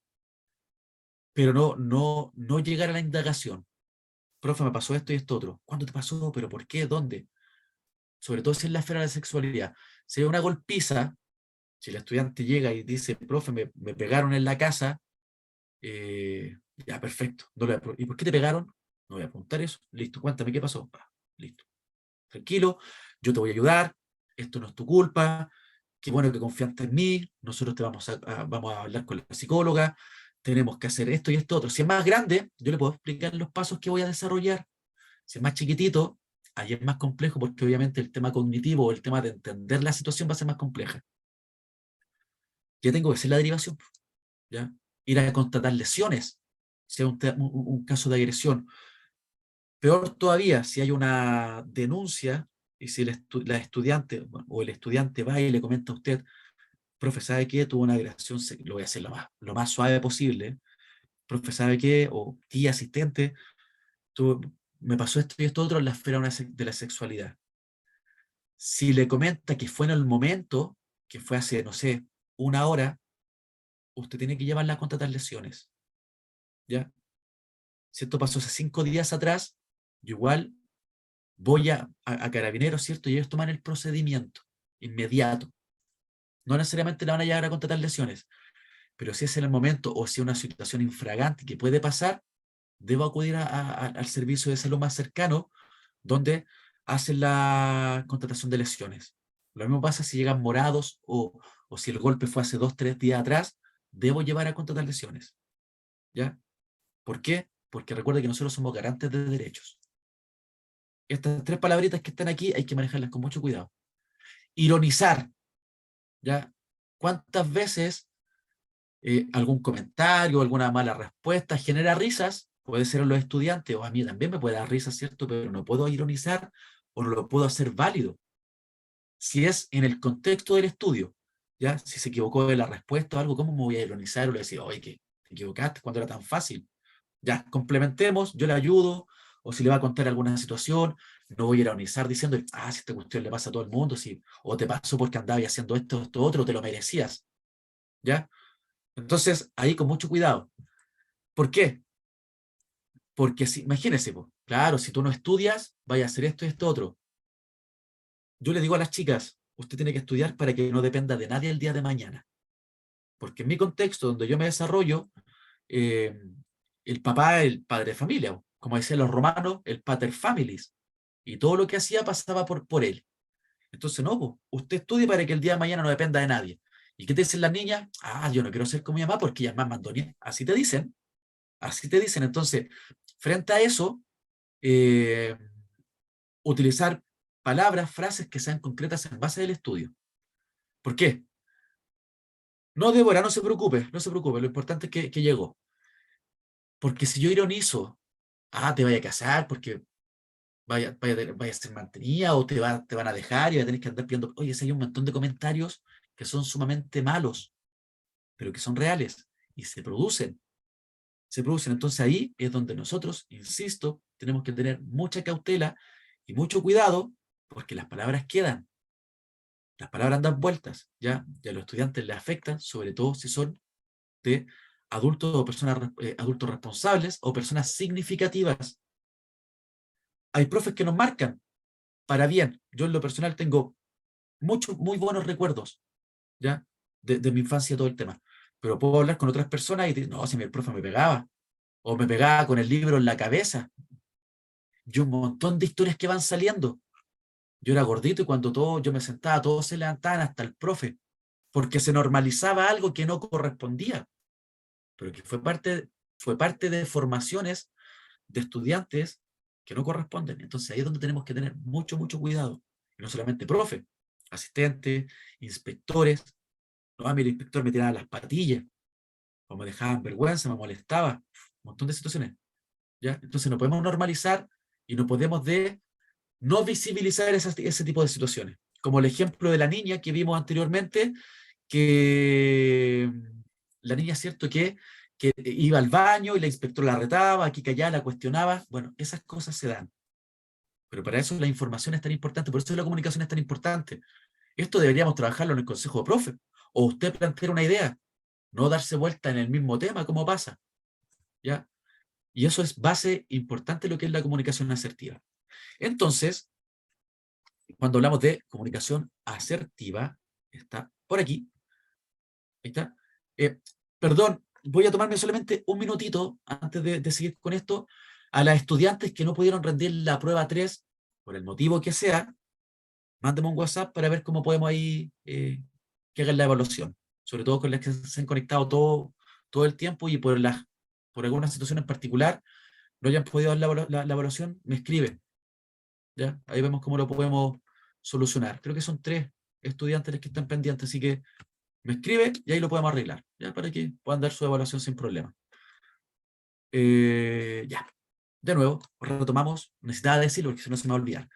pero no llegar a la indagación. Profe, me pasó esto y esto otro. ¿Cuándo te pasó? ¿Pero por qué? ¿Dónde? Sobre todo si es la esfera de la sexualidad. Si hay una golpiza, si el estudiante llega y dice, profe, me pegaron en la casa, ya, perfecto. ¿Y por qué te pegaron? No voy a preguntar eso. Listo, cuéntame qué pasó. Listo. Tranquilo, yo te voy a ayudar, esto no es tu culpa, qué bueno que confiaste en mí, nosotros vamos a hablar con la psicóloga, tenemos que hacer esto y esto otro. Si es más grande, yo le puedo explicar los pasos que voy a desarrollar. Si es más chiquitito, ahí es más complejo porque obviamente el tema cognitivo o el tema de entender la situación va a ser más compleja. Ya tengo que hacer la derivación, ¿ya? Ir a constatar lesiones, si es un caso de agresión. Peor todavía, si hay una denuncia y si la estudiante bueno, o el estudiante va y le comenta a usted, profe, ¿sabe qué? Tuvo una agresión, lo voy a hacer lo más suave posible. Profe, ¿sabe qué? O tía asistente, me pasó esto y esto otro en la esfera de la sexualidad. Si le comenta que fue en el momento, que fue hace, no sé, una hora, usted tiene que llevarla a contratar lesiones, ¿ya? Si esto pasó hace 5 días atrás, yo igual voy a Carabineros, ¿cierto? Y ellos toman el procedimiento inmediato. No necesariamente la van a llevar a contratar lesiones, pero si es en el momento o si es una situación infragante que puede pasar, debo acudir al servicio de salud más cercano, donde hacen la contratación de lesiones. Lo mismo pasa si llegan morados o si el golpe fue hace 2, 3 días atrás, debo llevar a contratar lesiones. ¿Ya? ¿Por qué? Porque recuerde que nosotros somos garantes de derechos. Estas 3 palabritas que están aquí hay que manejarlas con mucho cuidado. Ironizar, ¿ya? ¿Cuántas veces algún comentario, alguna mala respuesta genera risas? Puede ser en los estudiantes, o a mí también me puede dar risas, ¿cierto? Pero no puedo ironizar o no lo puedo hacer válido. Si es en el contexto del estudio, ¿ya? Si se equivocó de la respuesta o algo, ¿cómo me voy a ironizar o le decir, oye, que te equivocaste cuando era tan fácil? Ya, complementemos, yo le ayudo, o si le va a contar alguna situación, no voy a ironizar diciendo, si esta cuestión le pasa a todo el mundo, si, o te pasó porque andabas haciendo esto, esto, otro, te lo merecías, ¿ya? Entonces, ahí con mucho cuidado. ¿Por qué? Porque si, imagínense, pues, claro, si tú no estudias, vaya a hacer esto y esto otro. Yo le digo a las chicas, usted tiene que estudiar para que no dependa de nadie el día de mañana. Porque en mi contexto, donde yo me desarrollo, eh, el papá es el padre de familia, como decían los romanos, el pater familis, y todo lo que hacía pasaba por él. Entonces, no, pues, usted estudie para que el día de mañana no dependa de nadie. ¿Y qué te dicen las niñas? Yo no quiero ser como mi mamá porque ella es más mandonía. Así te dicen, así te dicen. Entonces, frente a eso, eh, utilizar palabras, frases que sean concretas en base del estudio. ¿Por qué? No, Débora, no se preocupe, no se preocupe, lo importante es que llegó. Porque si yo ironizo, te vaya a casar porque vaya a ser mantenida o te van a dejar y vas a tener que andar pidiendo. Oye, si hay un montón de comentarios que son sumamente malos, pero que son reales y se producen. Se producen. Entonces ahí es donde nosotros, insisto, tenemos que tener mucha cautela y mucho cuidado porque las palabras quedan. Las palabras dan vueltas, ¿ya? Y a los estudiantes les afectan, sobre todo si son de adultos o personas adultos responsables o personas significativas. Hay profes que nos marcan para bien. Yo en lo personal tengo muchos, muy buenos recuerdos, ¿ya? De mi infancia todo el tema. Pero puedo hablar con otras personas y decir, no, si mi profe me pegaba, o me pegaba con el libro en la cabeza, y un montón de historias que van saliendo. Yo era gordito y cuando yo me sentaba, todos se levantaban, hasta el profe, porque se normalizaba algo que no correspondía, pero que fue parte de formaciones de estudiantes que no corresponden. Entonces ahí es donde tenemos que tener mucho, mucho cuidado. Y no solamente profe, asistentes, inspectores. No, a mí el inspector me tiraba las patillas, o me dejaban vergüenza, me molestaba, un montón de situaciones. ¿Ya? Entonces no podemos normalizar y no podemos no visibilizar ese tipo de situaciones. Como el ejemplo de la niña que vimos anteriormente, que la niña, ¿cierto? Que iba al baño y la inspectora la retaba, aquí que allá la cuestionaba. Bueno, esas cosas se dan. Pero para eso la información es tan importante, por eso la comunicación es tan importante. Esto deberíamos trabajarlo en el consejo de profe. O usted plantear una idea, no darse vuelta en el mismo tema, como pasa. ¿Ya? Y eso es base importante de lo que es la comunicación asertiva. Entonces, cuando hablamos de comunicación asertiva, está por aquí, ahí está. Perdón, voy a tomarme solamente un minutito antes de seguir con esto. A las estudiantes que no pudieron rendir la prueba 3, por el motivo que sea, mándeme un WhatsApp para ver cómo podemos ahí que hagan la evaluación. Sobre todo con las que se han conectado todo el tiempo y por alguna situación en particular, no hayan podido dar la evaluación, me escriben, ¿ya? Ahí vemos cómo lo podemos solucionar. Creo que son 3 estudiantes los que están pendientes, así que me escribe y ahí lo podemos arreglar, ¿ya? Para que puedan dar su evaluación sin problema. Ya, de nuevo, retomamos, necesitaba decirlo porque si no se me va a olvidar.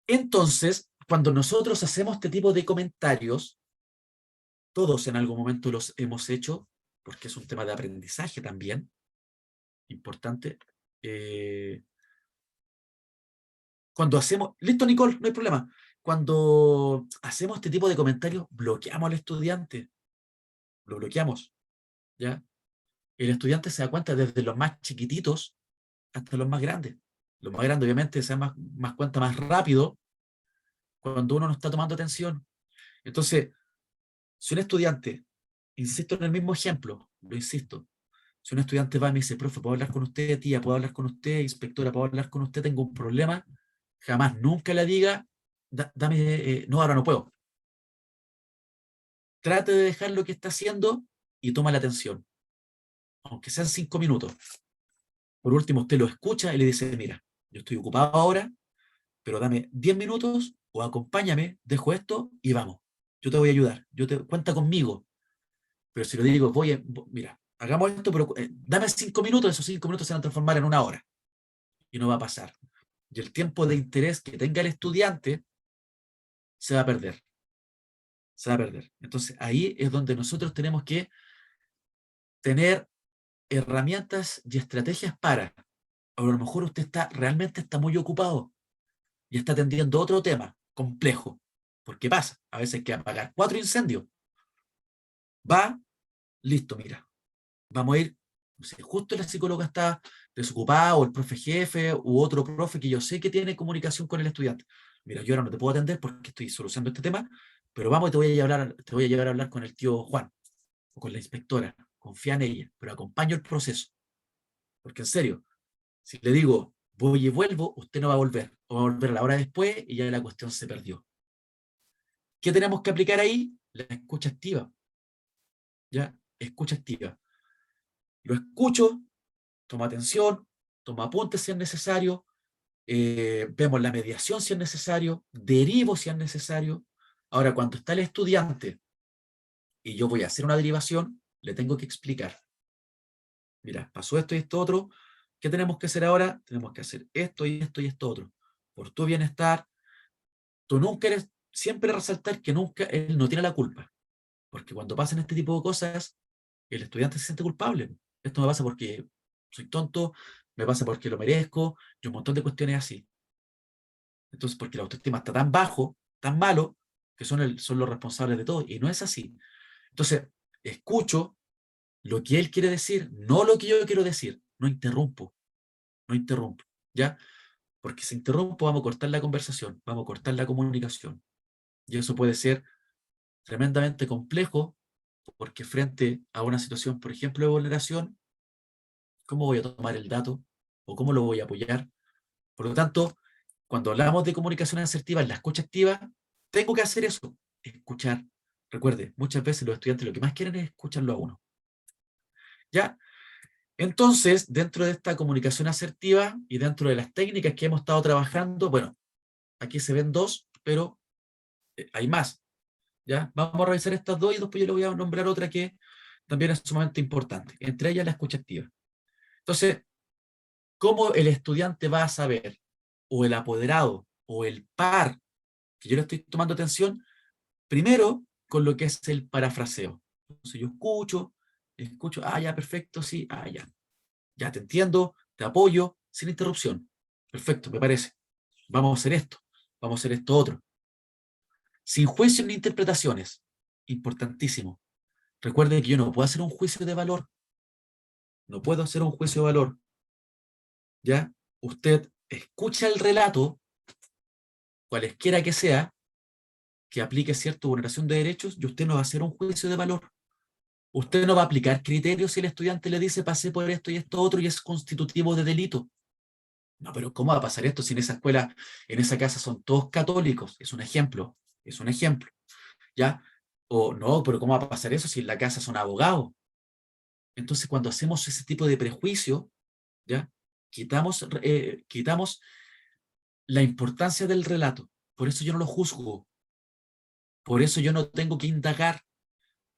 Entonces, cuando nosotros hacemos este tipo de comentarios, todos en algún momento los hemos hecho, porque es un tema de aprendizaje también, importante. Cuando hacemos, listo Nicole, no hay problema. Cuando hacemos este tipo de comentarios, bloqueamos al estudiante, lo bloqueamos, ¿ya? El estudiante se da cuenta desde los más chiquititos hasta los más grandes. Los más grandes obviamente se dan más cuenta más rápido cuando uno no está tomando atención. Entonces, si un estudiante, insisto en el mismo ejemplo, lo insisto, si un estudiante va y me dice, profe, ¿puedo hablar con usted, tía? ¿Puedo hablar con usted, inspectora? ¿Puedo hablar con usted? Tengo un problema. Jamás, nunca le diga, dame, no, ahora no puedo. Trate de dejar lo que está haciendo y toma la atención, aunque sean 5 minutos. Por último, usted lo escucha y le dice, mira, yo estoy ocupado ahora, pero dame 10 minutos o acompáñame, dejo esto y vamos. Yo te voy a ayudar, cuenta conmigo. Pero si lo digo, mira, hagamos esto, pero dame 5 minutos, esos 5 minutos se van a transformar en 1 hora y no va a pasar. Y el tiempo de interés que tenga el estudiante se va a perder. Se va a perder. Entonces ahí es donde nosotros tenemos que tener herramientas y estrategias para. A lo mejor usted realmente está muy ocupado y está atendiendo otro tema complejo. Porque pasa, a veces hay que apagar 4 incendios. Va, listo, mira, vamos a ir, no sé, justo la psicóloga está desocupada, o el profe jefe, u otro profe que yo sé que tiene comunicación con el estudiante. Mira, yo ahora no te puedo atender porque estoy solucionando este tema, pero vamos y te voy a llevar a hablar con el tío Juan, o con la inspectora. Confía en ella, pero acompaño el proceso. Porque en serio, si le digo, voy y vuelvo, usted no va a volver, o va a volver a la hora después y ya la cuestión se perdió. ¿Qué tenemos que aplicar ahí? La escucha activa. ¿Ya? Escucha activa. Lo escucho, tomo atención, tomo apuntes si es necesario, vemos la mediación si es necesario, derivo si es necesario. Ahora, cuando está el estudiante y yo voy a hacer una derivación, le tengo que explicar. Mira, pasó esto y esto otro. ¿Qué tenemos que hacer ahora? Tenemos que hacer esto y esto y esto otro. Por tu bienestar, tú nunca eres, siempre resaltar que nunca él no tiene la culpa. Porque cuando pasan este tipo de cosas, el estudiante se siente culpable. Esto me pasa porque soy tonto, me pasa porque lo merezco, y un montón de cuestiones así. Entonces, porque la autoestima está tan bajo, tan malo, que son los responsables de todo. Y no es así. Entonces, escucho lo que él quiere decir, no lo que yo quiero decir. No interrumpo, no interrumpo. ¿Ya? Porque si interrumpo, vamos a cortar la conversación, vamos a cortar la comunicación. Y eso puede ser tremendamente complejo, porque frente a una situación, por ejemplo, de vulneración, ¿cómo voy a tomar el dato? ¿O cómo lo voy a apoyar? Por lo tanto, cuando hablamos de comunicación asertiva en la escucha activa, tengo que hacer eso, escuchar. Recuerde, muchas veces los estudiantes lo que más quieren es escucharlo a uno. ¿Ya? Entonces, dentro de esta comunicación asertiva y dentro de las técnicas que hemos estado trabajando, bueno, aquí se ven 2, pero hay más. ¿Ya? Vamos a revisar estas 2 y después yo le voy a nombrar otra que también es sumamente importante. Entre ellas la escucha activa. Entonces, ¿cómo el estudiante va a saber, o el apoderado, o el par, que yo le estoy tomando atención? Primero, con lo que es el parafraseo. Entonces yo escucho, ya, perfecto, sí, ya. Ya te entiendo, te apoyo, sin interrupción. Perfecto, me parece. Vamos a hacer esto, vamos a hacer esto otro. Sin juicios ni interpretaciones. Importantísimo. Recuerde que yo no puedo hacer un juicio de valor. No puedo hacer un juicio de valor. ¿Ya? Usted escucha el relato, cualesquiera que sea, que aplique cierta vulneración de derechos, y usted no va a hacer un juicio de valor. Usted no va a aplicar criterios si el estudiante le dice pasé por esto y esto otro y es constitutivo de delito. No, pero ¿cómo va a pasar esto si en esa escuela, en esa casa son todos católicos? Es un ejemplo, es un ejemplo. ¿Ya? O no, pero ¿cómo va a pasar eso si en la casa son abogados? Entonces, cuando hacemos ese tipo de prejuicio, ¿ya? quitamos la importancia del relato. Por eso yo no lo juzgo, por eso yo no tengo que indagar,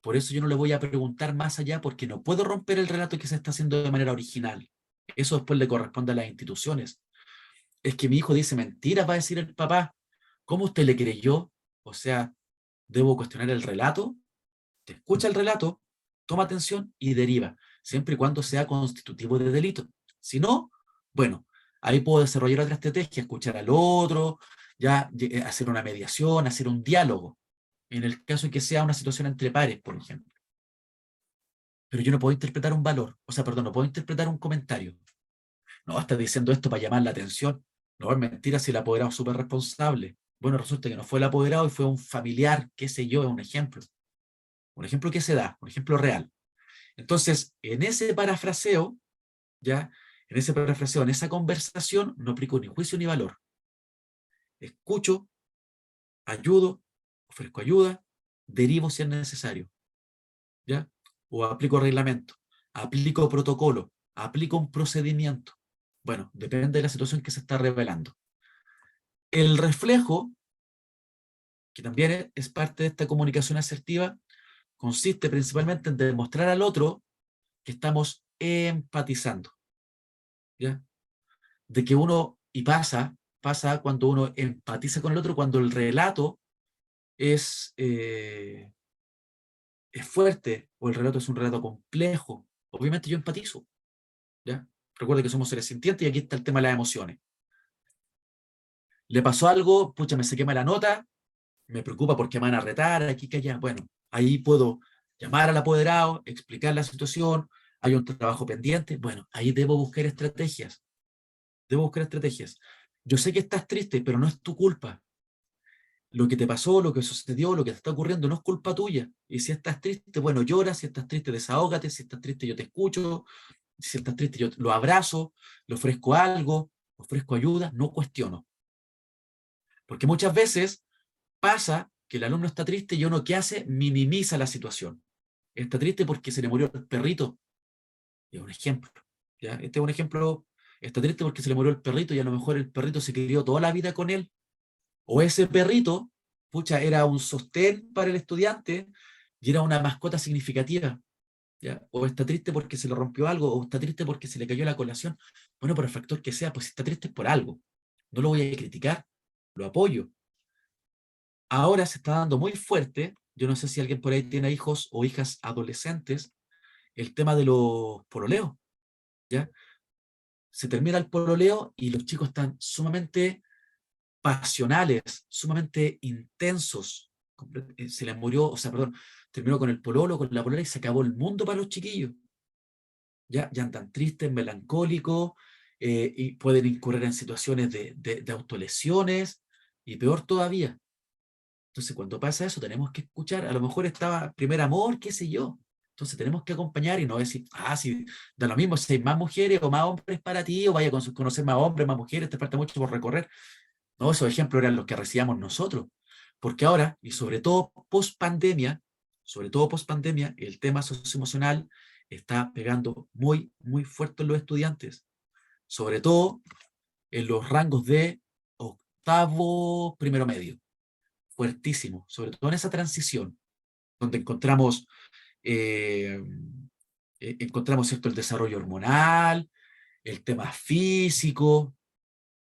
por eso yo no le voy a preguntar más allá, porque no puedo romper el relato que se está haciendo de manera original. Eso después le corresponde a las instituciones. Es que mi hijo dice mentiras, va a decir el papá. ¿Cómo usted le creyó? O sea, ¿debo cuestionar el relato? Te escucha el relato, toma atención y deriva, siempre y cuando sea constitutivo de delito. Si no, bueno, ahí puedo desarrollar otra estrategia, escuchar al otro, ya hacer una mediación, hacer un diálogo, en el caso de que sea una situación entre pares, por ejemplo. Pero yo no puedo interpretar un valor, o sea, perdón, no puedo interpretar un comentario. No, está diciendo esto para llamar la atención. No, es mentira si el apoderado es súper responsable. Bueno, resulta que no fue el apoderado y fue un familiar, qué sé yo, es un ejemplo. Un ejemplo que se da, un ejemplo real. Entonces, en ese parafraseo, ¿ya? En ese parafraseo, en esa conversación, no aplico ni juicio ni valor. Escucho, ayudo, ofrezco ayuda, derivo si es necesario, ¿ya? O aplico reglamento, aplico protocolo, aplico un procedimiento. Bueno, depende de la situación que se está revelando. El reflejo, que también es parte de esta comunicación asertiva, consiste principalmente en demostrar al otro que estamos empatizando, ¿ya? De que uno, y pasa cuando uno empatiza con el otro, cuando el relato es, eh, es fuerte o el relato es un relato complejo. Obviamente yo empatizo, ¿ya? Recuerda que somos seres sintientes y aquí está el tema de las emociones. Le pasó algo, pucha, me se quema la nota, me preocupa porque me van a retar, aquí, que allá. Bueno, ahí puedo llamar al apoderado, explicar la situación, hay un trabajo pendiente. Bueno, ahí debo buscar estrategias, debo buscar estrategias. Yo sé que estás triste, pero no es tu culpa. Lo que te pasó, lo que sucedió, lo que te está ocurriendo, no es culpa tuya. Y si estás triste, bueno, llora, si estás triste, desahógate, si estás triste, yo te escucho, si estás triste, yo lo abrazo, le ofrezco algo, ofrezco ayuda, no cuestiono. Porque muchas veces pasa que el alumno está triste y uno, ¿qué hace? Minimiza la situación. Está triste porque se le murió el perrito. Es un ejemplo. ¿Ya? Este es un ejemplo. Está triste porque se le murió el perrito y a lo mejor el perrito se crió toda la vida con él. O ese perrito, pucha, era un sostén para el estudiante y era una mascota significativa. ¿Ya? O está triste porque se le rompió algo, o está triste porque se le cayó la colación. Bueno, por el factor que sea, pues si está triste es por algo. No lo voy a criticar, lo apoyo. Ahora se está dando muy fuerte, yo no sé si alguien por ahí tiene hijos o hijas adolescentes, el tema de los pololeos, ¿ya? Se termina el pololeo y los chicos están sumamente pasionales, sumamente intensos. Se les murió, o sea, perdón, terminó con el pololo, con la polola y se acabó el mundo para los chiquillos. Ya andan tristes, melancólicos, y pueden incurrir en situaciones de autolesiones y peor todavía. Entonces, cuando pasa eso, tenemos que escuchar. A lo mejor estaba primer amor, qué sé yo. Entonces, tenemos que acompañar y no decir, si da lo mismo si hay más mujeres o más hombres para ti, o vaya a conocer más hombres, más mujeres, te falta mucho por recorrer. No, esos ejemplos eran los que recibíamos nosotros. Porque ahora, y sobre todo post pandemia, el tema socioemocional está pegando muy, muy fuerte en los estudiantes. Sobre todo en los rangos de octavo, primero medio. Fuertísimo. Sobre todo en esa transición, donde eh, encontramos cierto, el desarrollo hormonal, el tema físico,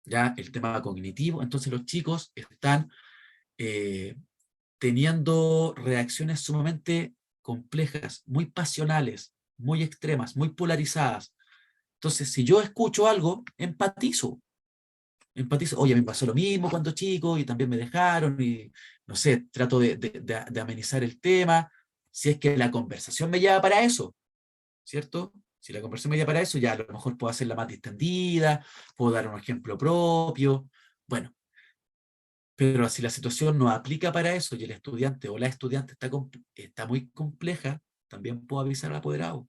ya el tema cognitivo. Entonces los chicos están eh, teniendo reacciones sumamente complejas, muy pasionales, muy extremas, muy polarizadas. Entonces, si yo escucho algo, empatizo, oye, me pasó lo mismo cuando chico y también me dejaron y, no sé, trato de amenizar el tema, si es que la conversación me lleva para eso, ¿cierto? Si la conversación me lleva para eso, ya a lo mejor puedo hacerla más distendida, puedo dar un ejemplo propio, bueno, pero si la situación no aplica para eso y el estudiante o la estudiante está muy compleja, también puedo avisar al apoderado.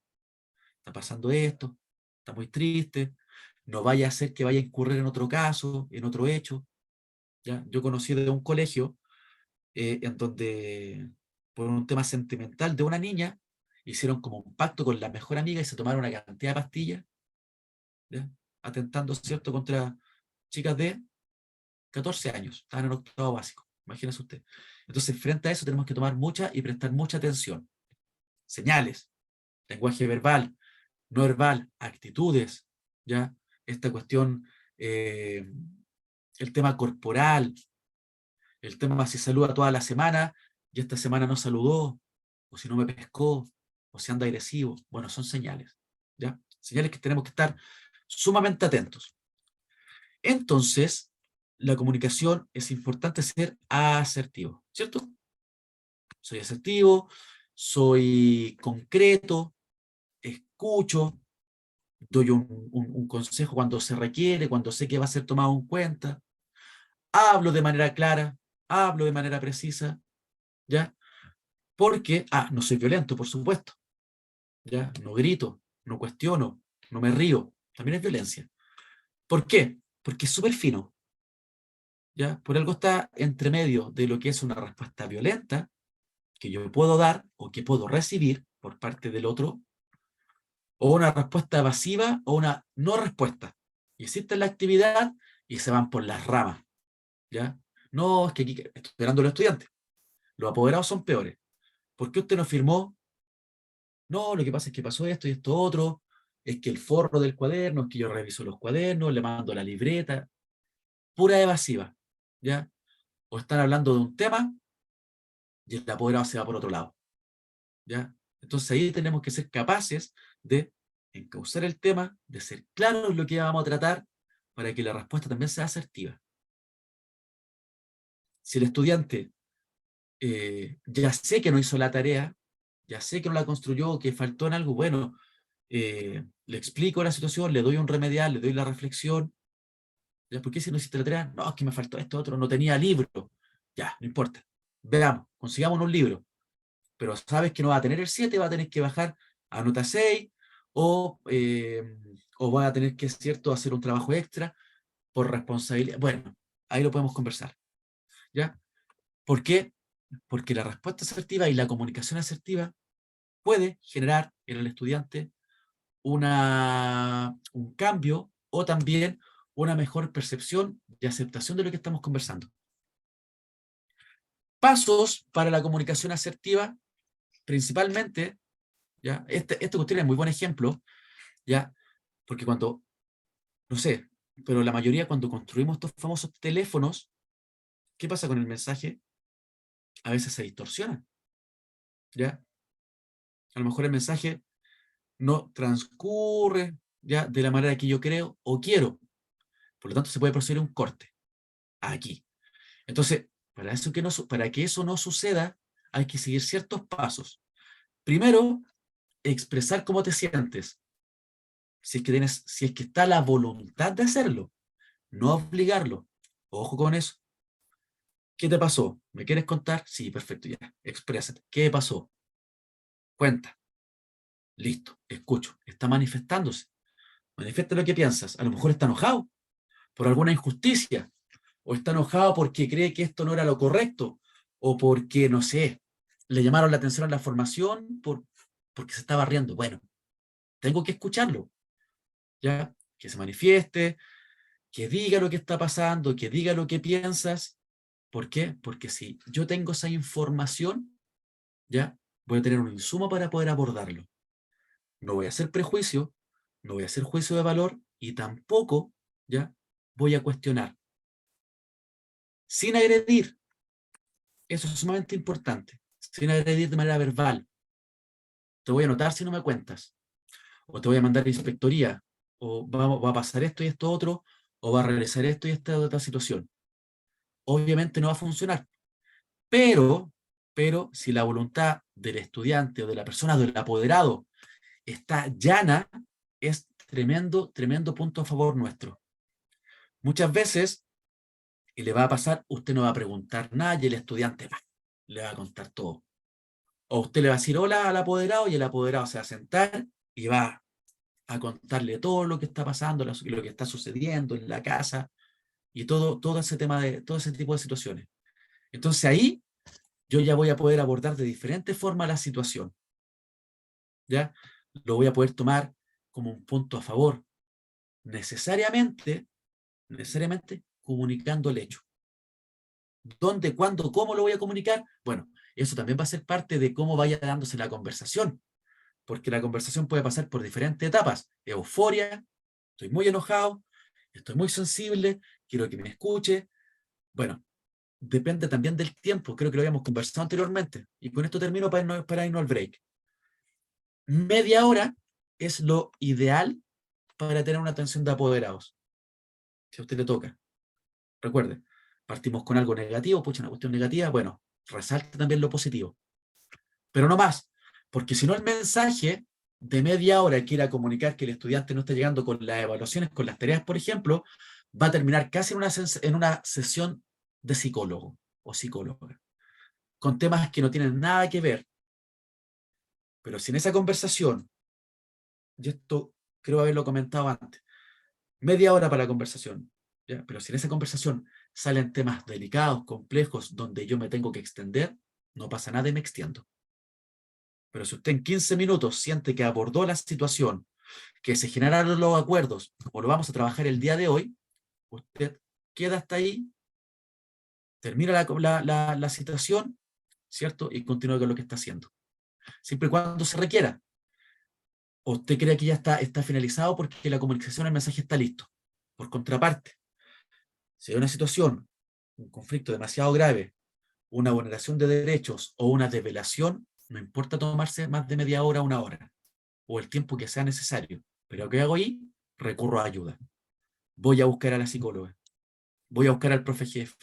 Está pasando esto, está muy triste, no vaya a ser que vaya a incurrir en otro caso, en otro hecho. ¿Ya? Yo conocí de un colegio en donde, por un tema sentimental de una niña, hicieron como un pacto con la mejor amiga y se tomaron una cantidad de pastillas. ¿Ya? atentando, ¿cierto?, contra chicas de 14 años, estaban en octavo básico, imagínese usted. Entonces, frente a eso tenemos que tomar mucha y prestar mucha atención. Señales, lenguaje verbal, no verbal, actitudes, ¿ya? Esta cuestión, el tema corporal, el tema si saluda toda la semana y esta semana no saludó, o si no me pescó, o si anda agresivo. Bueno, son señales, ¿ya? Señales que tenemos que estar sumamente atentos. Entonces, la comunicación es importante ser asertivo, ¿cierto? Soy asertivo, soy concreto, escucho, doy un consejo cuando se requiere, cuando sé que va a ser tomado en cuenta, hablo de manera clara, hablo de manera precisa, ¿ya? Porque, no soy violento, por supuesto, ¿ya? No grito, no cuestiono, no me río, también es violencia. ¿Por qué? Porque es súper fino, ¿ya? Por algo está entre medio de lo que es una respuesta violenta que yo puedo dar o que puedo recibir por parte del otro, o una respuesta evasiva o una no respuesta. Y existe la actividad y se van por las ramas, ¿ya? No, es que aquí estoy esperando a los estudiantes. Los apoderados son peores. ¿Por qué usted no firmó? No, lo que pasa es que pasó esto y esto otro, es que el forro del cuaderno, es que yo reviso los cuadernos, le mando la libreta, pura evasiva, ¿ya? O están hablando de un tema y el apoderado se va por otro lado, ¿ya? Entonces ahí tenemos que ser capaces de encauzar el tema, de ser claros en lo que vamos a tratar, para que la respuesta también sea asertiva. Si el estudiante ya sé que no hizo la tarea, ya sé que no la construyó, que faltó en algo, bueno, le explico la situación, le doy un remedial, le doy la reflexión. ¿Ya? ¿Por qué si no hiciste la tarea? No, es que me faltó esto otro, no tenía libro. Ya, no importa. Veamos, consigamos un libro. Pero sabes que no va a tener el 7, va a tener que bajar a nota 6 o va a tener que, cierto, hacer un trabajo extra por responsabilidad. Bueno, ahí lo podemos conversar. ¿Ya? ¿Por qué? Porque la respuesta asertiva y la comunicación asertiva puede generar en el estudiante un cambio o también una mejor percepción y aceptación de lo que estamos conversando. Pasos para la comunicación asertiva, principalmente, ¿ya? Este cuestión es muy buen ejemplo, ¿ya? Porque cuando, no sé, pero la mayoría cuando construimos estos famosos teléfonos, ¿qué pasa con el mensaje? A veces se distorsiona, ¿ya? A lo mejor el mensaje no transcurre, ¿ya?, de la manera que yo creo o quiero. Por lo tanto, se puede proceder a un corte aquí. Entonces, para que eso no suceda, hay que seguir ciertos pasos. Primero, expresar cómo te sientes. Si es que está la voluntad de hacerlo, no obligarlo. Ojo con eso. ¿Qué te pasó? ¿Me quieres contar? Sí, perfecto, ya. Exprésate. ¿Qué pasó? Cuenta. Listo, escucho. Está manifestándose. Manifiesta lo que piensas. A lo mejor está enojado por alguna injusticia, o está enojado porque cree que esto no era lo correcto, o porque, no sé, le llamaron la atención a la formación porque se estaba riendo. Bueno, tengo que escucharlo, ¿ya? Que se manifieste, que diga lo que está pasando, que diga lo que piensas. ¿Por qué? Porque si yo tengo esa información, ¿ya?, voy a tener un insumo para poder abordarlo. No voy a hacer prejuicio, no voy a hacer juicio de valor y tampoco, ¿ya?, voy a cuestionar. Sin agredir, eso es sumamente importante, sin agredir de manera verbal. Te voy a anotar si no me cuentas, o te voy a mandar a inspectoría, o va a pasar esto y esto otro, o va a realizar esto y esta otra situación. Obviamente no va a funcionar, pero si la voluntad del estudiante o de la persona, del apoderado, está llana, es tremendo, tremendo punto a favor nuestro. Muchas veces, y le va a pasar, usted no va a preguntar nada y el estudiante le va a contar todo. O usted le va a decir hola al apoderado y el apoderado se va a sentar y va a contarle todo lo que está pasando, lo que está sucediendo en la casa y todo ese tema todo ese tipo de situaciones. Entonces ahí yo ya voy a poder abordar de diferente forma la situación, ¿ya? Lo voy a poder tomar como un punto a favor, necesariamente comunicando el hecho. ¿Dónde, cuándo, cómo lo voy a comunicar? Bueno, eso también va a ser parte de cómo vaya dándose la conversación, porque la conversación puede pasar por diferentes etapas. Euforia, estoy muy enojado, estoy muy sensible, quiero que me escuche. Bueno, depende también del tiempo, creo que lo habíamos conversado anteriormente, y con esto termino para irnos al break. Media hora es lo ideal para tener una atención de apoderados, si a usted le toca. Recuerde, partimos con algo negativo, pucha, una cuestión negativa, bueno, resalte también lo positivo, pero no más, porque si no el mensaje de media hora que ir a comunicar que el estudiante no está llegando con las evaluaciones, con las tareas, por ejemplo, va a terminar casi en una sesión de psicólogo o psicóloga, con temas que no tienen nada que ver. Pero si en esa conversación, y esto creo haberlo comentado antes, media hora para la conversación, ¿ya? Pero si en esa conversación salen temas delicados, complejos, donde yo me tengo que extender, no pasa nada y me extiendo. Pero si usted en 15 minutos siente que abordó la situación, que se generaron los acuerdos, como lo vamos a trabajar el día de hoy, usted queda hasta ahí, termina la situación, ¿cierto? Y continúa con lo que está haciendo. Siempre y cuando se requiera. O usted cree que ya está finalizado porque la comunicación, el mensaje está listo. Por contraparte, si hay una situación, un conflicto demasiado grave, una vulneración de derechos o una desvelación, no importa tomarse más de media hora, una hora, o el tiempo que sea necesario. Pero ¿qué hago ahí? Recurro a ayuda. Voy a buscar a la psicóloga, voy a buscar al profe jefe,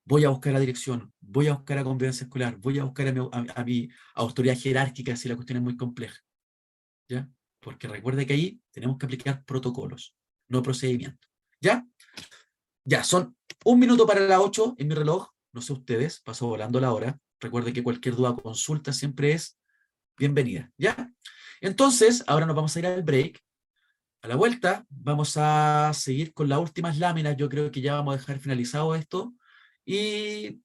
voy a buscar a la dirección, voy a buscar a convivencia escolar, voy a buscar a mi autoridad jerárquica si la cuestión es muy compleja. ¿Ya? Porque recuerde que ahí tenemos que aplicar protocolos, no procedimientos. ¿Ya? Ya, son 1 minuto para las 8 en mi reloj. No sé ustedes, pasó volando la hora. Recuerde que cualquier duda o consulta siempre es bienvenida. ¿Ya? Entonces, ahora nos vamos a ir al break. A la vuelta, vamos a seguir con las últimas láminas. Yo creo que ya vamos a dejar finalizado esto. Y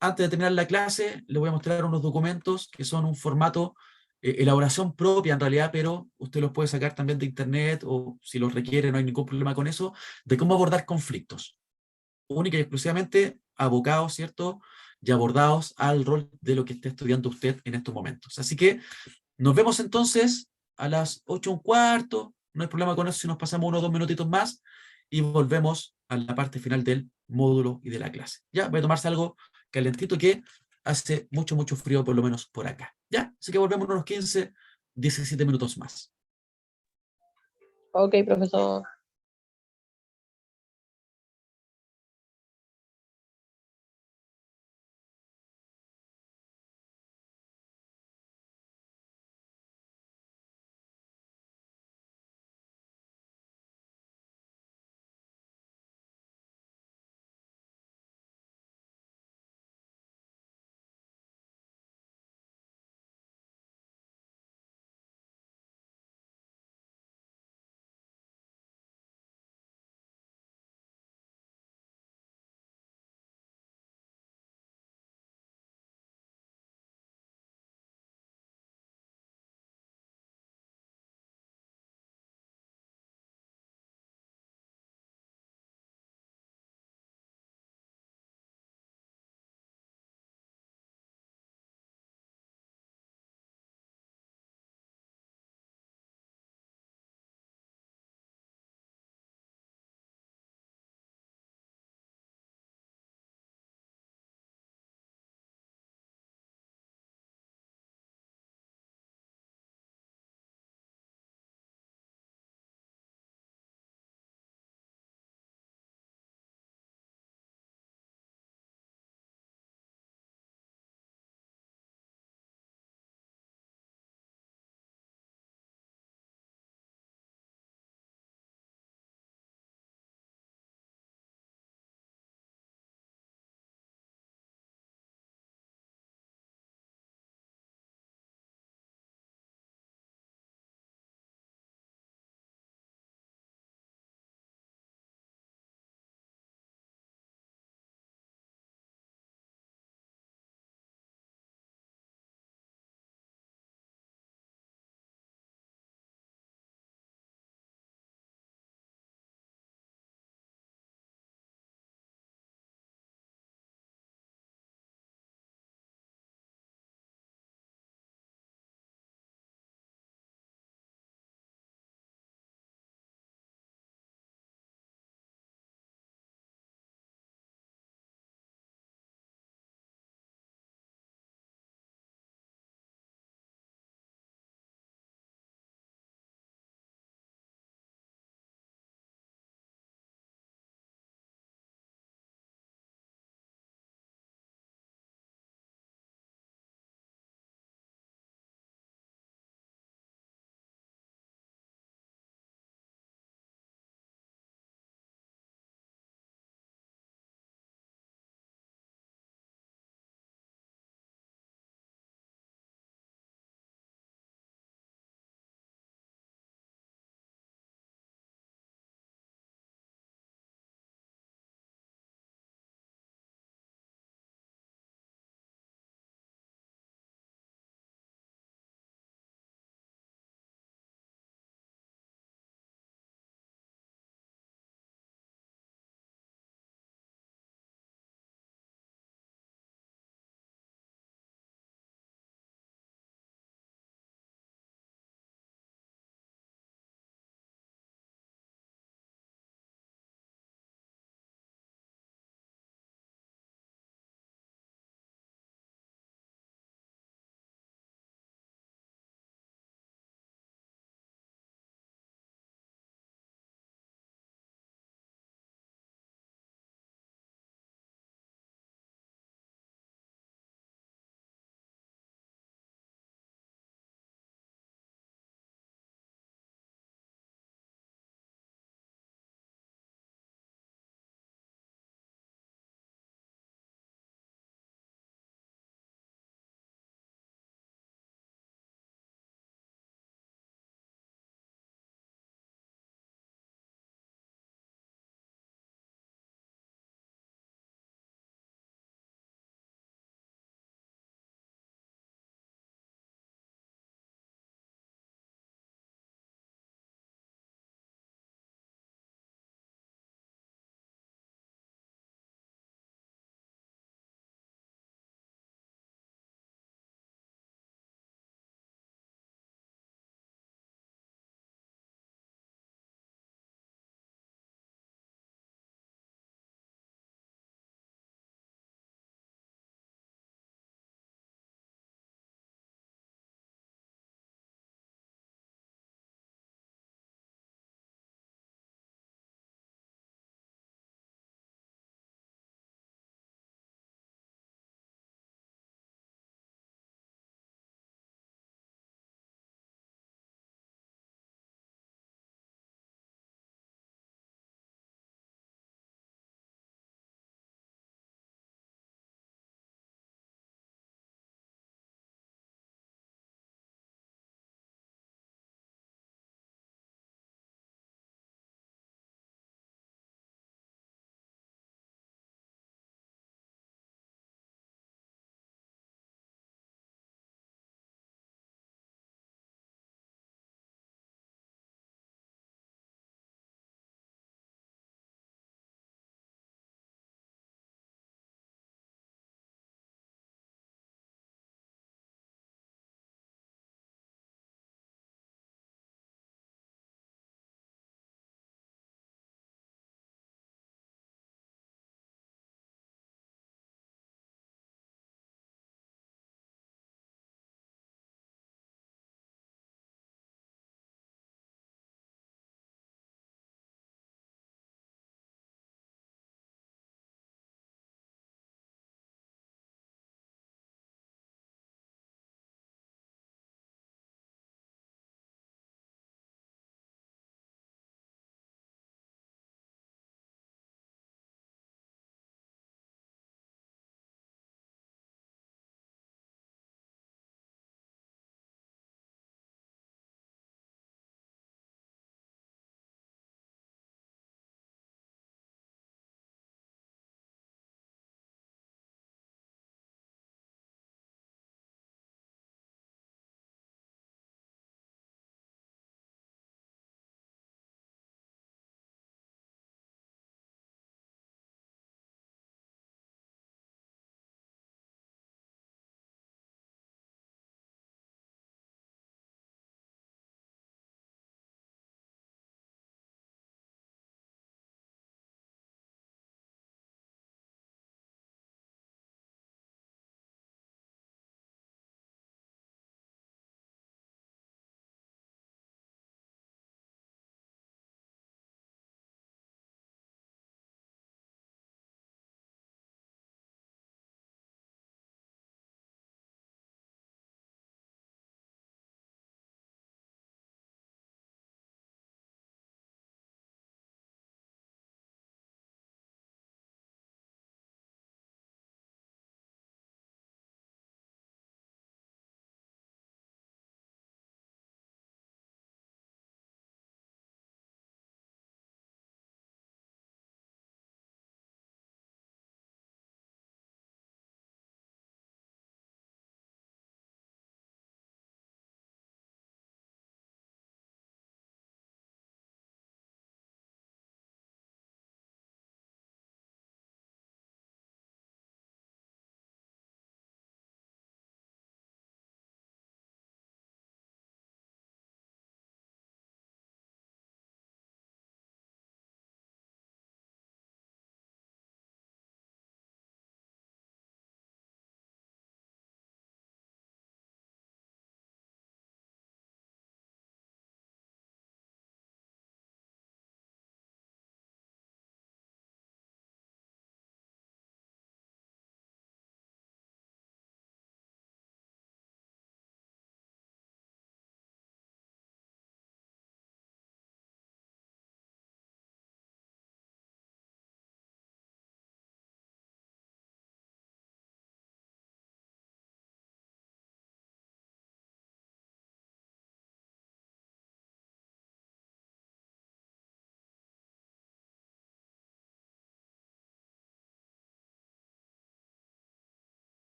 antes de terminar la clase, les voy a mostrar unos documentos que son un formato, elaboración propia en realidad, pero usted los puede sacar también de internet o si los requiere, no hay ningún problema con eso, de cómo abordar conflictos. Única y exclusivamente abocados, ¿cierto? Y abordados al rol de lo que esté estudiando usted en estos momentos. Así que nos vemos entonces a las 8:15. No hay problema con eso si nos pasamos 1 o 2 minutitos más y volvemos a la parte final del módulo y de la clase. Ya, voy a tomarse algo calentito que hace mucho, mucho frío, por lo menos por acá. Ya, así que volvemos en unos 15, 17 minutos más. Ok, profesor.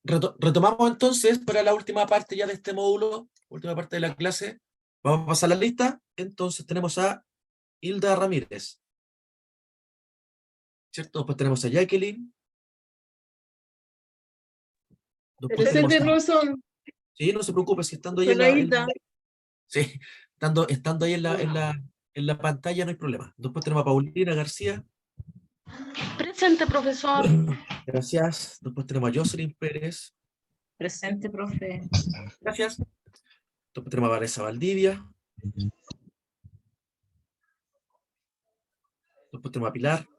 Retomamos entonces para la última parte ya de este módulo, última parte de la clase. Vamos a pasar la lista. Entonces tenemos a Hilda Ramírez, ¿cierto? Después tenemos a Jacqueline. Después tenemos Presente, a... profesor. Sí, no se preocupe, si estando ahí Soy la Hilda. sí, estando ahí en la pantalla no hay problema. Después tenemos a Paulina García. Presente, profesor. Gracias. Después tenemos a Jocelyn Pérez. Presente, profe. Gracias. Después tenemos a Vanessa Valdivia. Después tenemos a Pilar.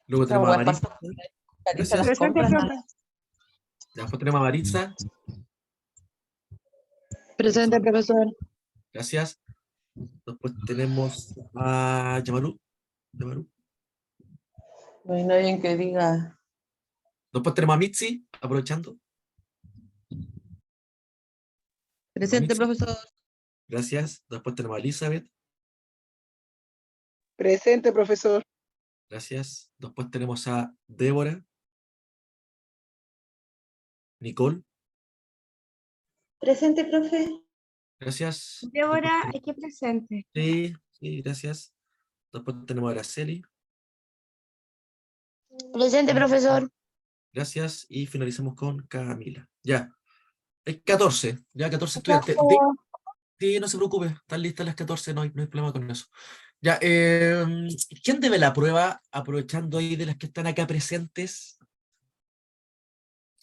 Luego tenemos a Maritza. Gracias. Presente, profe. Después tenemos a Maritza. Presente, profesor. Gracias. Después tenemos a Yamaru. No hay nadie que diga. Después tenemos a Mitzi, aprovechando. Presente, Mitzi. profesor. Gracias. Después tenemos a Elizabeth. Presente, profesor. Gracias. Después tenemos a Débora. Nicole. Presente, profe. Gracias. Débora, Después aquí presente. sí, gracias. Después tenemos a Araceli. Presente, profesor. Gracias. Y finalizamos con Camila. Ya. Hay 14. Ya 14 estudiantes. Sí, no se preocupe. Están listas las 14. No hay problema con eso. Ya. ¿Quién debe la prueba? Aprovechando ahí de las que están acá presentes.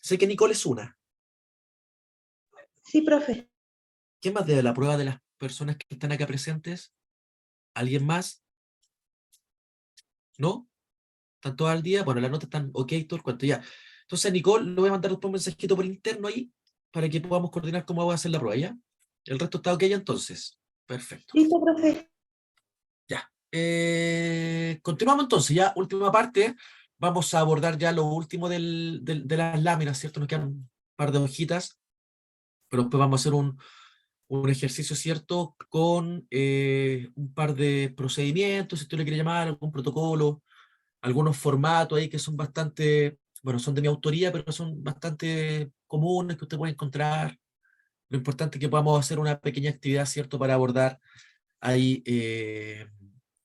Sé que Nicole es una. Sí, profe. ¿Quién más debe la prueba de las personas que están acá presentes? ¿Alguien más? ¿No? ¿Están todas al día? Bueno, las notas están ok, todo el cuento, ya. Entonces, Nicole, le voy a mandar después un mensajito por interno ahí, para que podamos coordinar cómo voy a hacer la prueba, ¿ya? El resto está ok, entonces. Perfecto. Listo, profe. Ya. Continuamos entonces, ya, última parte. Vamos a abordar ya lo último de las láminas, ¿cierto? Nos quedan un par de hojitas, pero después vamos a hacer un ejercicio, ¿cierto? Con un par de procedimientos, si usted le quiere llamar, algún protocolo, algunos formatos ahí que son bastante, bueno, son de mi autoría, pero son bastante comunes que usted puede encontrar. Lo importante es que podamos hacer una pequeña actividad, ¿cierto? Para abordar ahí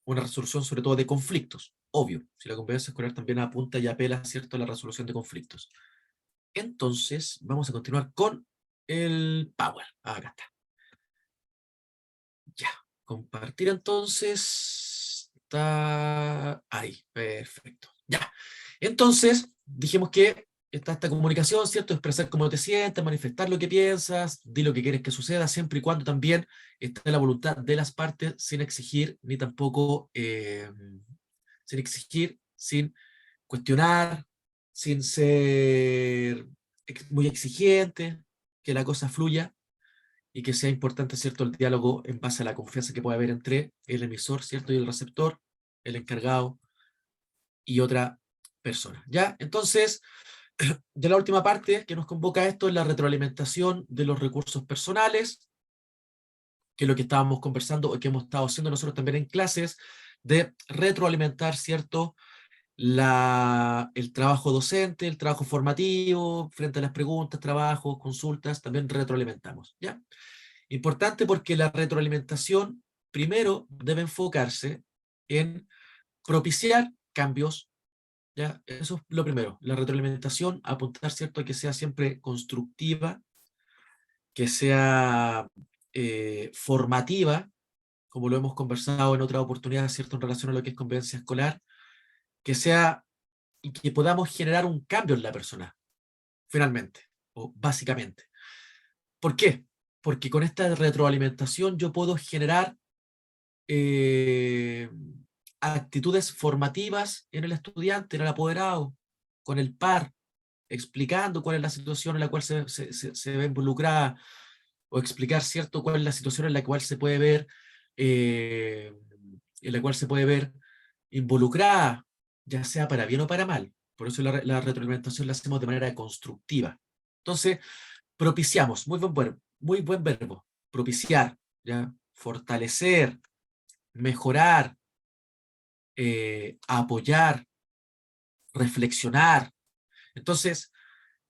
una resolución, sobre todo de conflictos. Obvio, si la convivencia escolar también apunta y apela, ¿cierto?, a la resolución de conflictos. Entonces, vamos a continuar con el Power. Acá está. Ya, compartir entonces. Está ahí, perfecto. Ya, entonces dijimos que está esta comunicación, ¿cierto? Expresar cómo te sientes, manifestar lo que piensas, di lo que quieres que suceda, siempre y cuando también esté la voluntad de las partes, sin exigir, ni tampoco, sin exigir, sin cuestionar, sin ser muy exigente, que la cosa fluya y que sea importante, ¿cierto?, el diálogo en base a la confianza que puede haber entre el emisor, ¿cierto?, y el receptor, el encargado y otra persona. ¿Ya? Entonces, de la última parte que nos convoca a esto es la retroalimentación de los recursos personales, que es lo que estábamos conversando o que hemos estado haciendo nosotros también en clases, de retroalimentar, ¿cierto?, el trabajo docente, el trabajo formativo, frente a las preguntas, trabajos, consultas, también retroalimentamos, ¿ya? Importante porque la retroalimentación primero debe enfocarse en propiciar cambios, ¿ya? Eso es lo primero. La retroalimentación, apuntar, ¿cierto?, a que sea siempre constructiva, que sea formativa, como lo hemos conversado en otra oportunidad, ¿cierto?, en relación a lo que es convivencia escolar, que sea y que podamos generar un cambio en la persona, finalmente, o básicamente. ¿Por qué? Porque con esta retroalimentación yo puedo generar eh, actitudes formativas en el estudiante, en el apoderado, con el par, explicando cuál es la situación en la cual se ve involucrada, o explicar, ¿cierto?, cuál es la situación en la cual se puede ver, en la cual se puede ver involucrada, ya sea para bien o para mal. Por eso la retroalimentación la hacemos de manera constructiva. Entonces, propiciamos, muy buen verbo, propiciar, ¿ya? Fortalecer, mejorar, apoyar, reflexionar, Entonces,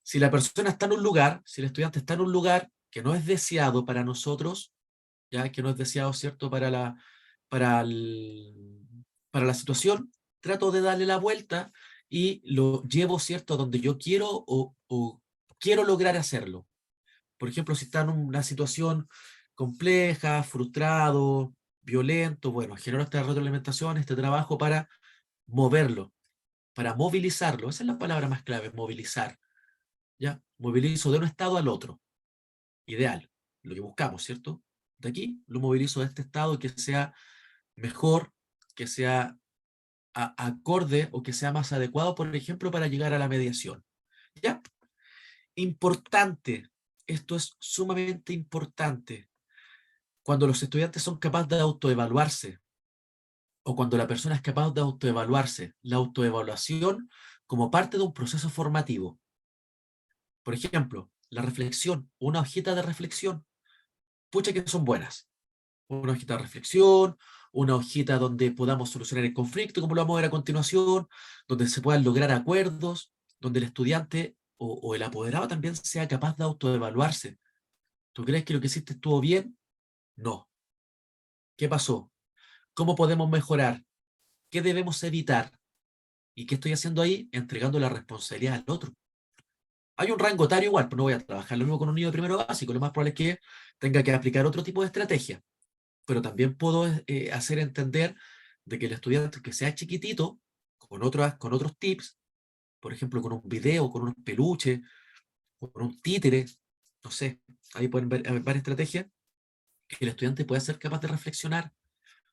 si la persona está en un lugar, si el estudiante está en un lugar que no es deseado para nosotros, ya que no es deseado, ¿cierto?, para, para la situación, trato de darle la vuelta y lo llevo, ¿cierto?, donde yo quiero o quiero lograr hacerlo. Por ejemplo, si está en una situación compleja, frustrado, violento, bueno, genero esta retroalimentación, este trabajo para moverlo, para movilizarlo. Esa es la palabra más clave, movilizar. ¿Ya? Movilizo de un estado al otro. Ideal, lo que buscamos, ¿cierto? De aquí lo movilizo de este estado que sea mejor, que sea acorde o que sea más adecuado, por ejemplo, para llegar a la mediación. ¿Ya? Importante, esto es sumamente importante. Cuando los estudiantes son capaces de autoevaluarse, o cuando la persona es capaz de autoevaluarse, la autoevaluación como parte de un proceso formativo. Por ejemplo, la reflexión, una hojita de reflexión, pucha que son buenas. Una hojita de reflexión, una hojita donde podamos solucionar el conflicto, como lo vamos a ver a continuación, donde se puedan lograr acuerdos, donde el estudiante o el apoderado también sea capaz de autoevaluarse. ¿Tú crees que lo que hiciste estuvo bien? No. ¿Qué pasó? ¿Cómo podemos mejorar? ¿Qué debemos evitar? ¿Y qué estoy haciendo ahí? Entregando la responsabilidad al otro. Hay un rango etario igual, pero no voy a trabajar lo mismo con un niño de primero básico. Lo más probable es que tenga que aplicar otro tipo de estrategia. Pero también puedo hacer entender de que el estudiante que sea chiquitito, con otros tips, por ejemplo, con un video, con unos peluches, con un títere, no sé, ahí pueden ver varias estrategias, que el estudiante pueda ser capaz de reflexionar.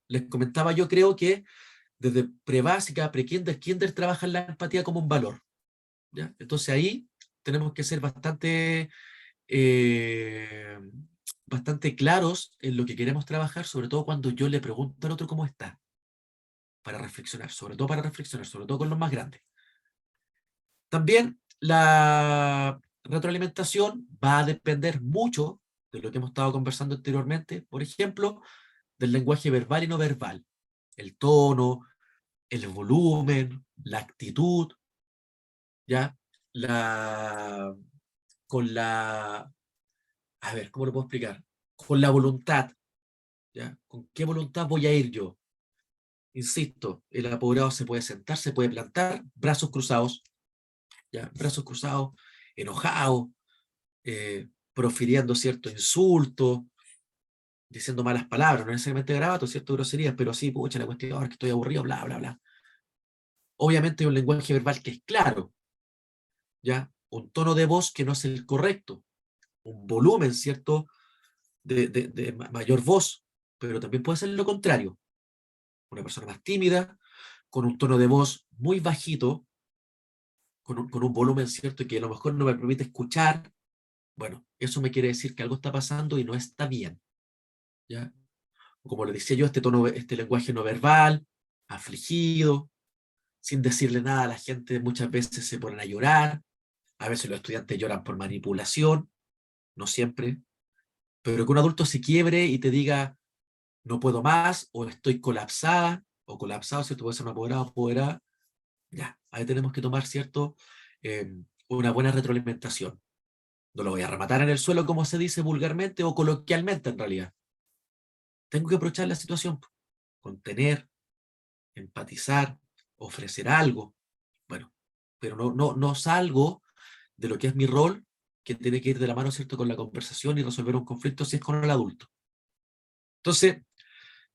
Les comentaba, yo creo que desde prebásica, pre-kinder, kinder, trabajan la empatía como un valor. ¿Ya? Entonces ahí tenemos que ser eh, bastante claros en lo que queremos trabajar, sobre todo cuando yo le pregunto al otro cómo está, para reflexionar, sobre todo con los más grandes. También la retroalimentación va a depender mucho de lo que hemos estado conversando anteriormente, por ejemplo, del lenguaje verbal y no verbal, el tono, el volumen, la actitud, ¿ya? La, con la, a ver, ¿cómo lo puedo explicar? Con la voluntad, ¿ya? ¿Con qué voluntad voy a ir yo? Insisto, el apoderado se puede sentar, se puede plantar, brazos cruzados, ¿ya? Brazos cruzados, enojado, profiriendo cierto insulto, diciendo malas palabras, no necesariamente gravatos, cierto groserías, pero sí, pucha, la cuestión ahora que estoy aburrido, bla, bla, bla. Obviamente hay un lenguaje verbal que es claro, ¿ya? Un tono de voz que no es el correcto, un volumen, ¿cierto? De mayor voz, pero también puede ser lo contrario. Una persona más tímida, con un tono de voz muy bajito, con un volumen, ¿cierto? Que a lo mejor no me permite escuchar. Bueno, eso me quiere decir que algo está pasando y no está bien, ¿ya? Como le decía yo, este tono, este lenguaje no verbal, afligido, sin decirle nada a la gente, muchas veces se ponen a llorar, a veces los estudiantes lloran por manipulación, no siempre, pero que un adulto se quiebre y te diga, no puedo más, o estoy colapsada, o colapsado, ¿cierto? Puede ser una apoderada, apoderada, ya, ahí tenemos que tomar, ¿cierto? Una buena retroalimentación. No lo voy a rematar en el suelo, como se dice vulgarmente o coloquialmente en realidad. Tengo que aprovechar la situación, contener, empatizar, ofrecer algo. Bueno, pero no salgo de lo que es mi rol, que tiene que ir de la mano, ¿cierto?, con la conversación y resolver un conflicto si es con el adulto. Entonces,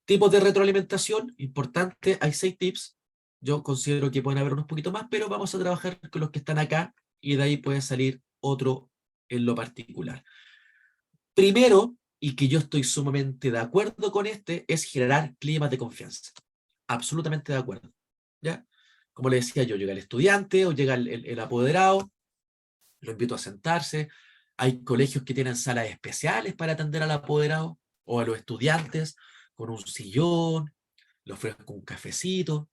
tipos de retroalimentación, importante, hay 6 tips. Yo considero que pueden haber unos poquitos más, pero vamos a trabajar con los que están acá y de ahí puede salir otro en lo particular. Primero, y que yo estoy sumamente de acuerdo con este, es generar climas de confianza. Absolutamente de acuerdo. ¿Ya? Como le decía yo, llega el estudiante o llega el apoderado, lo invito a sentarse. Hay colegios que tienen salas especiales para atender al apoderado o a los estudiantes, con un sillón, le ofrezco un cafecito,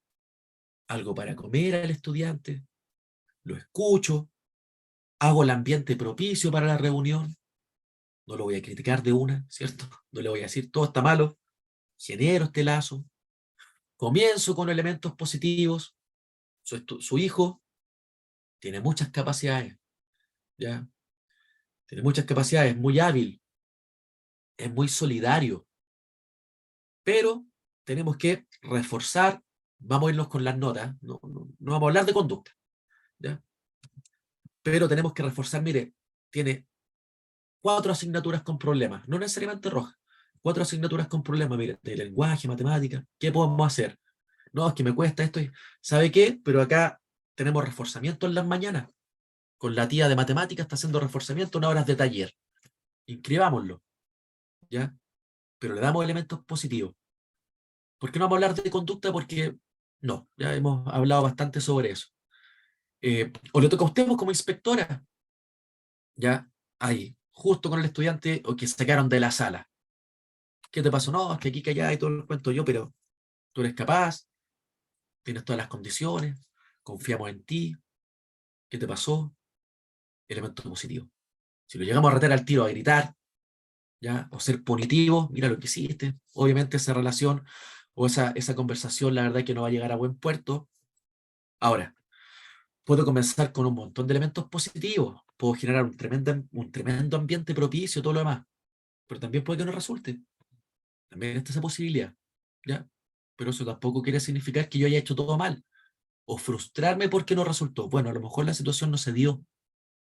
algo para comer al estudiante, lo escucho, hago el ambiente propicio para la reunión, no lo voy a criticar de una, ¿cierto? No le voy a decir todo está malo, genero este lazo, comienzo con elementos positivos, su hijo tiene muchas capacidades, ¿ya? Tiene muchas capacidades, es muy hábil, es muy solidario, pero tenemos que reforzar, vamos a irnos con las notas, no vamos a hablar de conducta, ¿ya? Pero tenemos que reforzar, mire, tiene 4 asignaturas con problemas, no necesariamente rojas, 4 asignaturas con problemas, mire, de lenguaje, matemática, ¿qué podemos hacer? No, es que me cuesta esto, ¿sabe qué? Pero acá tenemos reforzamiento en las mañanas, con la tía de matemáticas está haciendo reforzamiento en horas de taller, inscribámoslo, ¿ya? Pero le damos elementos positivos. ¿Por qué no vamos a hablar de conducta? Porque no, ya hemos hablado bastante sobre eso. O le toca a usted como inspectora, ya, ahí, justo con el estudiante o que sacaron de la sala. ¿Qué te pasó? No, es que aquí, que allá y todo lo cuento yo, pero tú eres capaz, tienes todas las condiciones, confiamos en ti. ¿Qué te pasó? Elemento positivo. Si lo llegamos a retar al tiro, a gritar, ¿ya? O ser punitivo, mira lo que hiciste. Obviamente esa relación o esa conversación, la verdad es que no va a llegar a buen puerto. Ahora, puedo comenzar con un montón de elementos positivos, puedo generar un tremendo ambiente propicio, todo lo demás, pero también puede que no resulte. También está esa posibilidad, ¿ya? Pero eso tampoco quiere significar que yo haya hecho todo mal, o frustrarme porque no resultó. Bueno, a lo mejor la situación no se dio,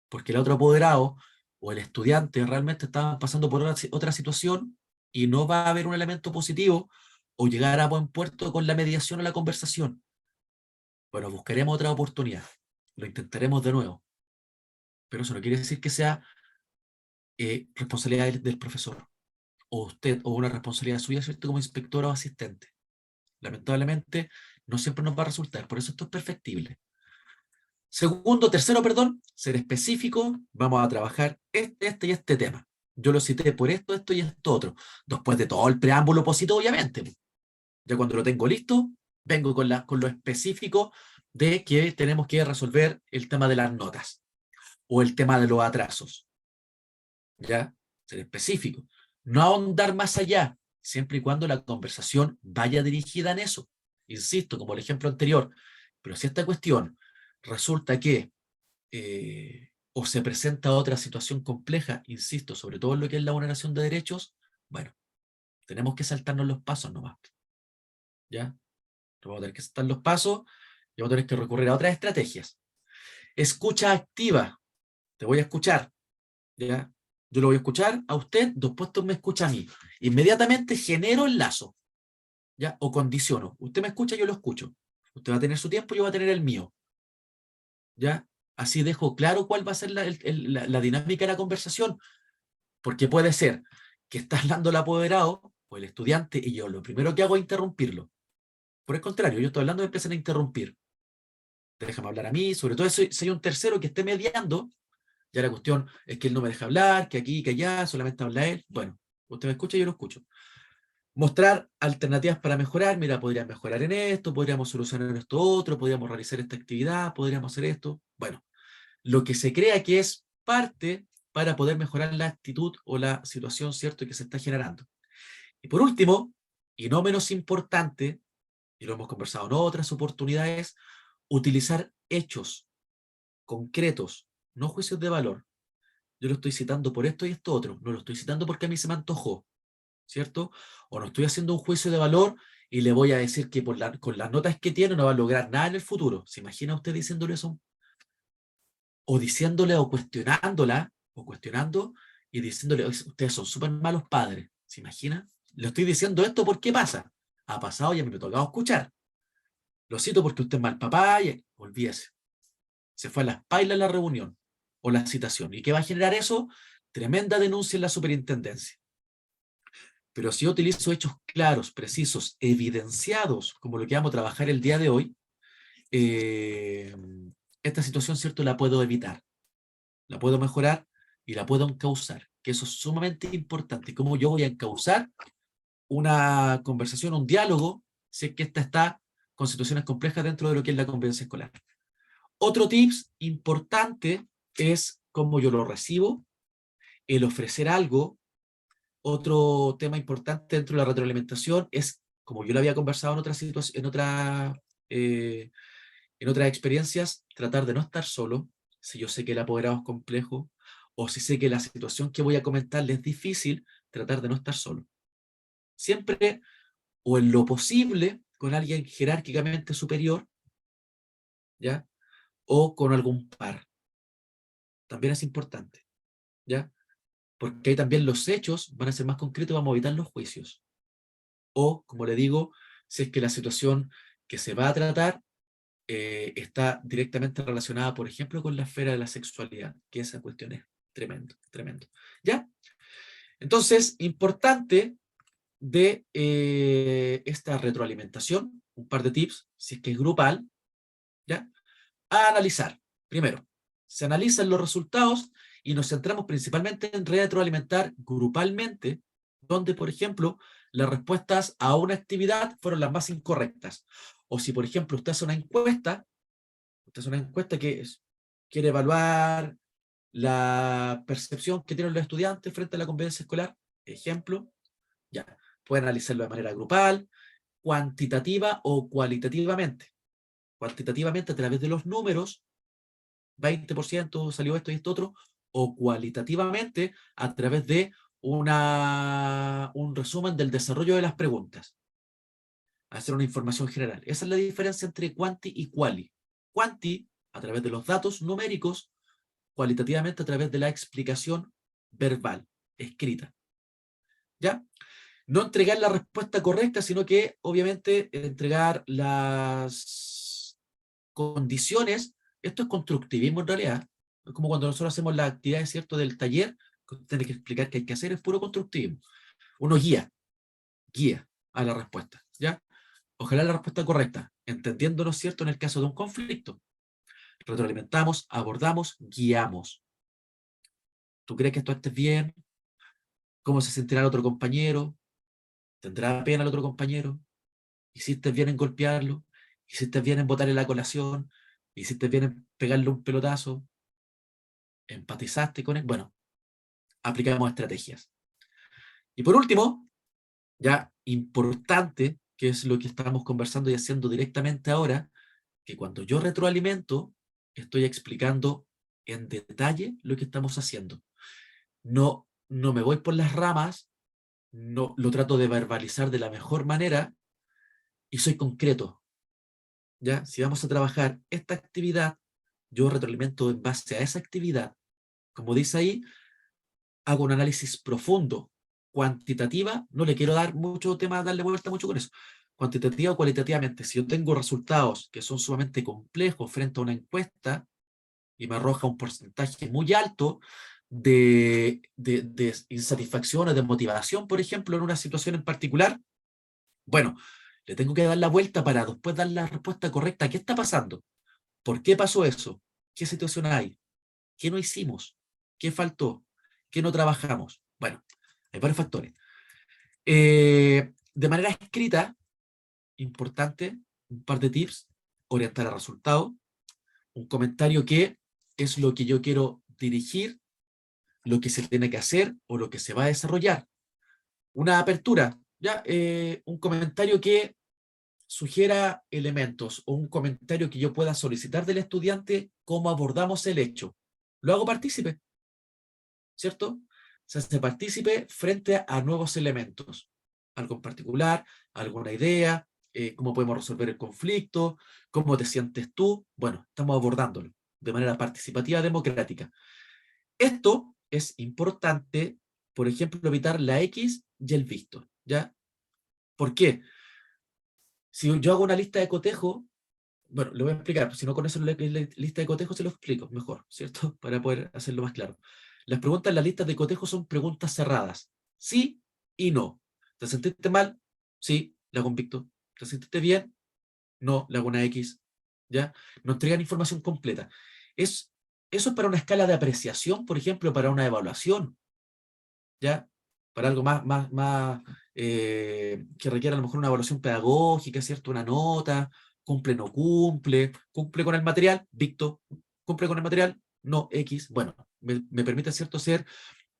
porque el otro apoderado o el estudiante realmente estaba pasando por otra situación y no va a haber un elemento positivo o llegar a buen puerto con la mediación o la conversación. Bueno, buscaremos otra oportunidad, lo intentaremos de nuevo, pero eso no quiere decir que sea responsabilidad del profesor, o usted, o una responsabilidad suya, ¿cierto? Como inspector o asistente. Lamentablemente, no siempre nos va a resultar, por eso esto es perfectible. Tercero, perdón, ser específico, vamos a trabajar este y este tema. Yo lo cité por esto y esto otro. Después de todo el preámbulo positivo, obviamente. Ya cuando lo tengo listo, vengo con lo específico de que tenemos que resolver el tema de las notas o el tema de los atrasos. ¿Ya? Ser específico. No ahondar más allá, siempre y cuando la conversación vaya dirigida en eso. Insisto, como el ejemplo anterior, pero si esta cuestión resulta que o se presenta otra situación compleja, insisto, sobre todo en lo que es la vulneración de derechos, bueno, tenemos que saltarnos los pasos nomás. ¿Ya? Vamos a tener que saltar los pasos y vamos a tener que recurrir a otras estrategias. Escucha activa. Te voy a escuchar. ¿Ya? Yo lo voy a escuchar a usted, después usted me escucha a mí. Inmediatamente genero el lazo, ¿ya? O condiciono. Usted me escucha, yo lo escucho. Usted va a tener su tiempo, yo voy a tener el mío. ¿Ya? Así dejo claro cuál va a ser la dinámica de la conversación, porque puede ser que está hablando el apoderado o el estudiante y yo lo primero que hago es interrumpirlo. Por el contrario, yo estoy hablando y empiezan a interrumpir. Déjame hablar a mí, sobre todo si hay un tercero que esté mediando, ya la cuestión es que él no me deja hablar, que aquí, que allá, solamente habla él. Bueno, usted me escucha y yo lo escucho. Mostrar alternativas para mejorar. Mira, podríamos mejorar en esto, podríamos solucionar esto otro, podríamos realizar esta actividad, podríamos hacer esto. Bueno, lo que se crea que es parte para poder mejorar la actitud o la situación, ¿cierto?, que se está generando. Y por último, y no menos importante, y lo hemos conversado en otras oportunidades, utilizar hechos concretos, no juicios de valor. Yo lo estoy citando por esto y esto otro, no lo estoy citando porque a mí se me antojó, ¿cierto? O no estoy haciendo un juicio de valor y le voy a decir que con las notas que tiene no va a lograr nada en el futuro. ¿Se imagina usted diciéndole eso? O diciéndole o cuestionándola, o cuestionando y diciéndole, ustedes son súper malos padres. ¿Se imagina? Le estoy diciendo esto porque pasa. Ha pasado y a mí me ha tocado escuchar. Lo cito porque usted es mal papá y olvídese. Se fue a las pailas la reunión o la citación. ¿Y qué va a generar eso? Tremenda denuncia en la superintendencia. Pero si yo utilizo hechos claros, precisos, evidenciados, como lo que vamos a trabajar el día de hoy, esta situación, ¿cierto?, la puedo evitar, la puedo mejorar y la puedo encauzar, que eso es sumamente importante. ¿Cómo yo voy a encauzar una conversación, un diálogo, si es que esta está con situaciones complejas dentro de lo que es la convivencia escolar? Otro tips importante es cómo yo lo recibo, el ofrecer algo. Otro tema importante dentro de la retroalimentación es, como yo lo había conversado en otra situación, en otra En otras experiencias, tratar de no estar solo, si yo sé que el apoderado es complejo, o si sé que la situación que voy a comentarle es difícil, tratar de no estar solo. Siempre, o en lo posible, con alguien jerárquicamente superior, ¿ya? O con algún par. También es importante, ¿ya? Porque ahí también los hechos van a ser más concretos, vamos a evitar los juicios. O, como le digo, si es que la situación que se va a tratar está directamente relacionada, por ejemplo, con la esfera de la sexualidad, que esa cuestión es tremendo, tremendo. ¿Ya? Entonces, importante de esta retroalimentación, un par de tips, si es que es grupal, ¿ya? A analizar. Primero, se analizan los resultados y nos centramos principalmente en retroalimentar grupalmente, donde, por ejemplo, las respuestas a una actividad fueron las más incorrectas. O si, por ejemplo, usted hace una encuesta que quiere evaluar la percepción que tienen los estudiantes frente a la convivencia escolar, ejemplo, ya, puede analizarlo de manera grupal, cuantitativa o cualitativamente. Cuantitativamente a través de los números, 20% salió esto y esto otro, o cualitativamente a través de un resumen del desarrollo de las preguntas. Hacer una información general. Esa es la diferencia entre quanti y quali. Quanti, a través de los datos numéricos, cualitativamente a través de la explicación verbal, escrita. ¿Ya? No entregar la respuesta correcta, sino que, obviamente, entregar las condiciones. Esto es constructivismo en realidad. Es como cuando nosotros hacemos las actividades, ¿cierto?, del taller, que usted tiene que explicar qué hay que hacer, es puro constructivismo. Uno guía a la respuesta, ¿ya? Ojalá la respuesta correcta, entendiéndonos, ¿cierto?, en el caso de un conflicto. Retroalimentamos, abordamos, guiamos. ¿Tú crees que esto esté bien? ¿Cómo se sentirá el otro compañero? ¿Tendrá pena el otro compañero? ¿Hiciste bien en golpearlo? ¿Hiciste bien en botarle la colación? ¿Hiciste bien en pegarle un pelotazo? ¿Empatizaste con él? Bueno, aplicamos estrategias. Y por último, ya importante, que es lo que estamos conversando y haciendo directamente ahora, que cuando yo retroalimento, estoy explicando en detalle lo que estamos haciendo. No me voy por las ramas, no lo trato de verbalizar de la mejor manera y soy concreto. ¿Ya? Si vamos a trabajar esta actividad, yo retroalimento en base a esa actividad. Como dice ahí, hago un análisis profundo, cuantitativa, no le quiero dar mucho tema, darle vuelta mucho con eso, cuantitativa o cualitativamente. Si yo tengo resultados que son sumamente complejos frente a una encuesta y me arroja un porcentaje muy alto de insatisfacción o de motivación, por ejemplo, en una situación en particular, bueno, le tengo que dar la vuelta para después dar la respuesta correcta. ¿Qué está pasando? ¿Por qué pasó eso? ¿Qué situación hay? ¿Qué no hicimos? ¿Qué faltó? ¿Qué no trabajamos? Bueno, hay varios factores. De manera escrita, importante, un par de tips, orientar al resultado, un comentario que es lo que yo quiero dirigir, lo que se tiene que hacer o lo que se va a desarrollar. Una apertura, ¿ya? Un comentario que sugiera elementos o un comentario que yo pueda solicitar del estudiante cómo abordamos el hecho. Lo hago partícipe, ¿cierto? Se hace partícipe frente a nuevos elementos. Algo en particular, alguna idea, cómo podemos resolver el conflicto, cómo te sientes tú. Bueno, estamos abordándolo de manera participativa, democrática. Esto es importante, por ejemplo, evitar la X y el visto, ¿ya? ¿Por qué? Si yo hago una lista de cotejo, bueno, le voy a explicar, si no conoce la lista de cotejo se lo explico mejor, ¿cierto? Para poder hacerlo más claro. Las preguntas en las listas de cotejo son preguntas cerradas. Sí y no. ¿Te sentiste mal? Sí, la convicto. ¿Te sentiste bien? No, le hago una X. ¿Ya? No entregan información completa. Eso es para una escala de apreciación, por ejemplo, para una evaluación. ¿Ya? Para algo que requiera a lo mejor una evaluación pedagógica, ¿cierto? Una nota, cumple, no cumple, cumple con el material, Victo, cumple con el material, no, X. Bueno, me permite, ¿cierto?, hacer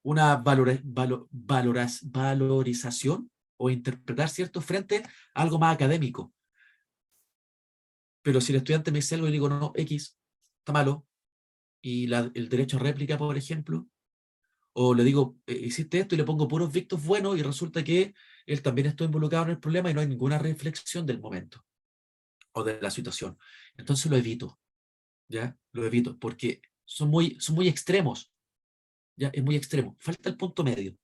una valorización o interpretar, ¿cierto?, frente a algo más académico. Pero si el estudiante me dice algo y le digo, no, X, está malo, y el derecho a réplica, por ejemplo, o le digo, hiciste esto y le pongo puros victos buenos y resulta que él también está involucrado en el problema y no hay ninguna reflexión del momento o de la situación. Entonces lo evito, ¿ya? Lo evito porque son muy extremos, ¿ya? Es muy extremo. Falta el punto medio,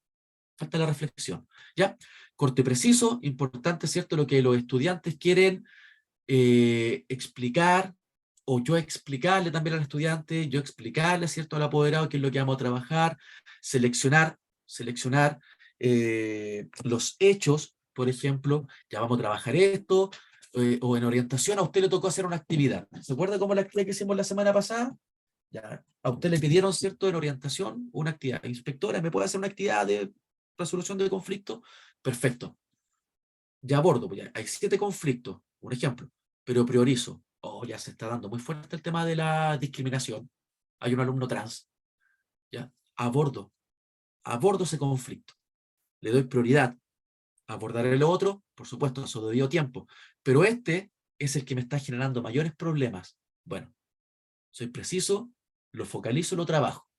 falta la reflexión, ¿ya? Corte preciso, importante, ¿cierto? Lo que los estudiantes quieren explicar, o yo explicarle también al estudiante, yo explicarle, ¿cierto?, al apoderado qué es lo que vamos a trabajar, seleccionar los hechos, por ejemplo, ya vamos a trabajar esto, o en orientación a usted le tocó hacer una actividad. ¿Se acuerda cómo la actividad que hicimos la semana pasada? Ya, a usted le pidieron, ¿cierto?, en orientación una actividad. Inspectora, ¿me puede hacer una actividad de resolución de conflicto? Perfecto. Ya abordo, pues ya hay 7 conflictos, un ejemplo, pero priorizo. Oh, ya se está dando muy fuerte el tema de la discriminación. Hay un alumno trans, ya, abordo ese conflicto. Le doy prioridad. Abordaré lo otro, por supuesto, a su debido tiempo. Pero este es el que me está generando mayores problemas. Bueno, soy preciso, lo focalizo, lo trabajo.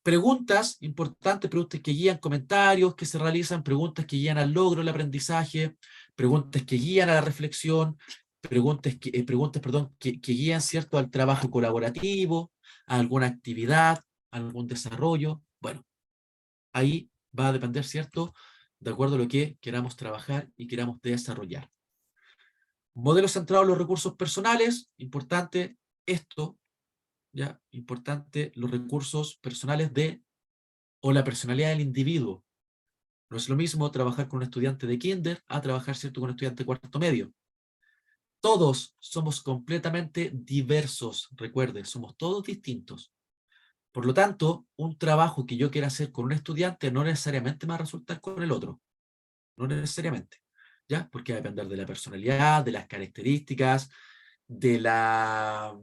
Preguntas importantes, preguntas que guían comentarios que se realizan, preguntas que guían al logro, el aprendizaje, preguntas que guían a la reflexión, que guían, ¿cierto?, al trabajo colaborativo, a alguna actividad, a algún desarrollo. Bueno, ahí va a depender, ¿cierto?, de acuerdo a lo que queramos trabajar y queramos desarrollar. Modelo centrado en los recursos personales, importante esto, ¿ya? Importante los recursos personales o la personalidad del individuo. No es lo mismo trabajar con un estudiante de kinder a trabajar, ¿cierto?, con un estudiante de cuarto medio. Todos somos completamente diversos, recuerde, somos todos distintos. Por lo tanto, un trabajo que yo quiera hacer con un estudiante no necesariamente me va a resultar con el otro. No necesariamente, ¿ya? Porque va a depender de la personalidad, de las características, de la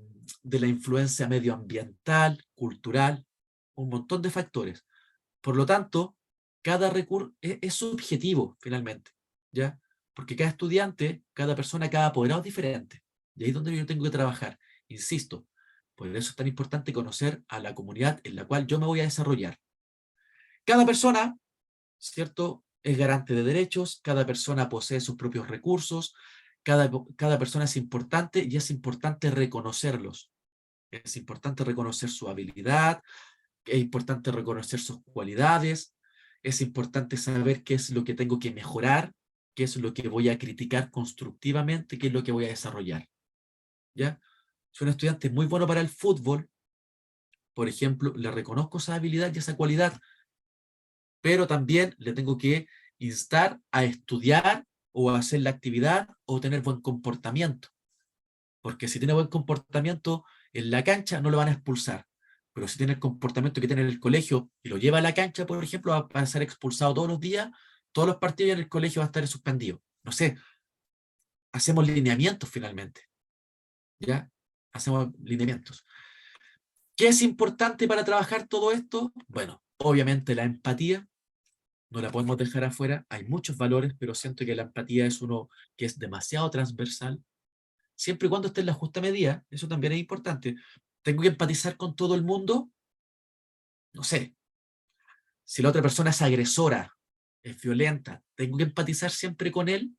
influencia medioambiental, cultural, un montón de factores. Por lo tanto, cada recurso es subjetivo, finalmente, ¿ya? Porque cada estudiante, cada persona, cada apoderado es diferente. Y ahí es donde yo tengo que trabajar. Insisto, por eso es tan importante conocer a la comunidad en la cual yo me voy a desarrollar. Cada persona, ¿cierto?, es garante de derechos, cada persona posee sus propios recursos, cada persona es importante y es importante reconocerlos. Es importante reconocer su habilidad, es importante reconocer sus cualidades, es importante saber qué es lo que tengo que mejorar, qué es lo que voy a criticar constructivamente, qué es lo que voy a desarrollar. ¿Ya? Si un estudiante es muy bueno para el fútbol, por ejemplo, le reconozco esa habilidad y esa cualidad, pero también le tengo que instar a estudiar o a hacer la actividad o tener buen comportamiento. Porque si tiene buen comportamiento en la cancha, no lo van a expulsar. Pero si tiene el comportamiento que tiene en el colegio y lo lleva a la cancha, por ejemplo, va a ser expulsado todos los días, todos los partidos, y en el colegio va a estar suspendido. No sé, hacemos lineamientos finalmente. ¿Ya? Hacemos lineamientos. ¿Qué es importante para trabajar todo esto? Bueno, obviamente la empatía, no la podemos dejar afuera. Hay muchos valores, pero siento que la empatía es uno que es demasiado transversal. Siempre y cuando esté en la justa medida, eso también es importante. ¿Tengo que empatizar con todo el mundo? No sé. Si la otra persona es agresora, es violenta, ¿tengo que empatizar siempre con él?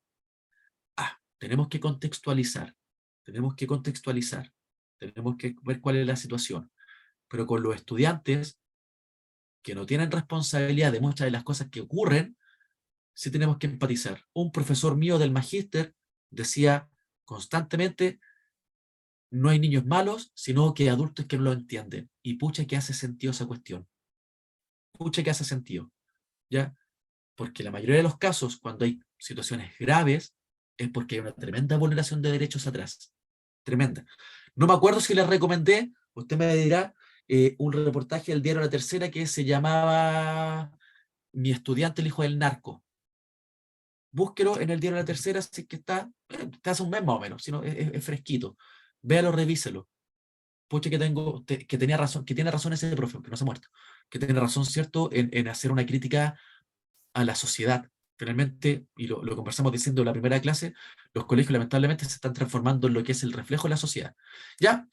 Tenemos que contextualizar. Tenemos que contextualizar. Tenemos que ver cuál es la situación. Pero con los estudiantes que no tienen responsabilidad de muchas de las cosas que ocurren, sí tenemos que empatizar. Un profesor mío del magíster decía constantemente: no hay niños malos, sino que hay adultos que no lo entienden. Y pucha que hace sentido esa cuestión. Pucha que hace sentido. ¿Ya? Porque la mayoría de los casos, cuando hay situaciones graves, es porque hay una tremenda vulneración de derechos atrás. Tremenda. No me acuerdo si les recomendé, usted me dirá, un reportaje del diario La Tercera que se llamaba Mi estudiante, el hijo del narco. Búsquelo en el diario La Tercera, así que está hace un mes más o menos, sino es fresquito. Véalo, revíselo. Pucha que tenía razón, que tiene razón ese profe, que no se ha muerto, que tiene razón, ¿cierto?, en hacer una crítica a la sociedad. Finalmente, y lo conversamos diciendo en la primera clase, los colegios lamentablemente se están transformando en lo que es el reflejo de la sociedad. ¿Ya?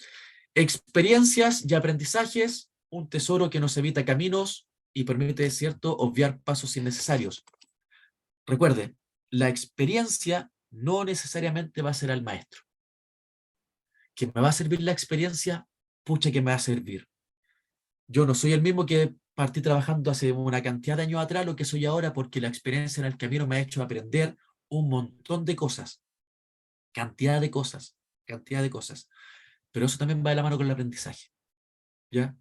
Experiencias y aprendizajes, un tesoro que nos evita caminos y permite, ¿cierto?, obviar pasos innecesarios. Recuerde, la experiencia no necesariamente va a ser al maestro. ¿Que me va a servir la experiencia? Pucha que me va a servir. Yo no soy el mismo que partí trabajando hace una cantidad de años atrás, lo que soy ahora, porque la experiencia en el camino me ha hecho aprender un montón de cosas. Cantidad de cosas. Cantidad de cosas. Pero eso también va de la mano con el aprendizaje. ¿Ya?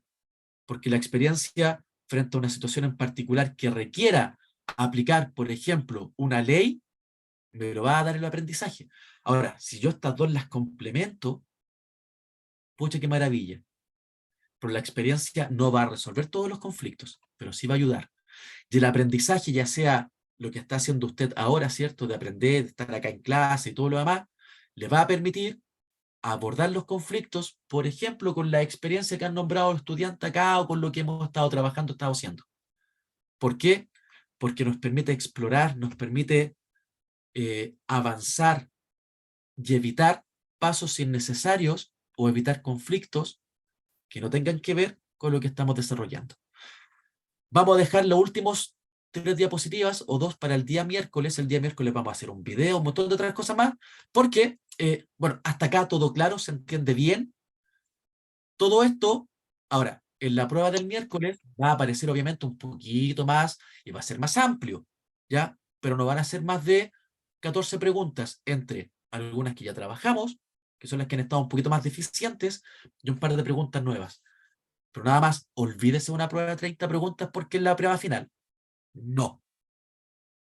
Porque la experiencia frente a una situación en particular que requiera aplicar, por ejemplo, una ley, me lo va a dar el aprendizaje. Ahora, si yo estas dos las complemento, pucha, qué maravilla. Pero la experiencia no va a resolver todos los conflictos, pero sí va a ayudar. Y el aprendizaje, ya sea lo que está haciendo usted ahora, ¿cierto? De aprender, de estar acá en clase y todo lo demás, le va a permitir abordar los conflictos, por ejemplo, con la experiencia que han nombrado los estudiantes acá o con lo que hemos estado trabajando, estado haciendo. ¿Por qué? Porque nos permite explorar, nos permite avanzar y evitar pasos innecesarios o evitar conflictos que no tengan que ver con lo que estamos desarrollando. Vamos a dejar los últimos 3 diapositivas o 2 para el día miércoles. El día miércoles vamos a hacer un video, un montón de otras cosas más, porque, bueno, hasta acá todo claro, se entiende bien. Todo esto, ahora, en la prueba del miércoles va a aparecer obviamente un poquito más y va a ser más amplio, ¿ya? Pero no van a ser más de 14 preguntas entre algunas que ya trabajamos, que son las que han estado un poquito más deficientes, y un par de preguntas nuevas. Pero nada más, olvídese una prueba de 30 preguntas porque es la prueba final. No,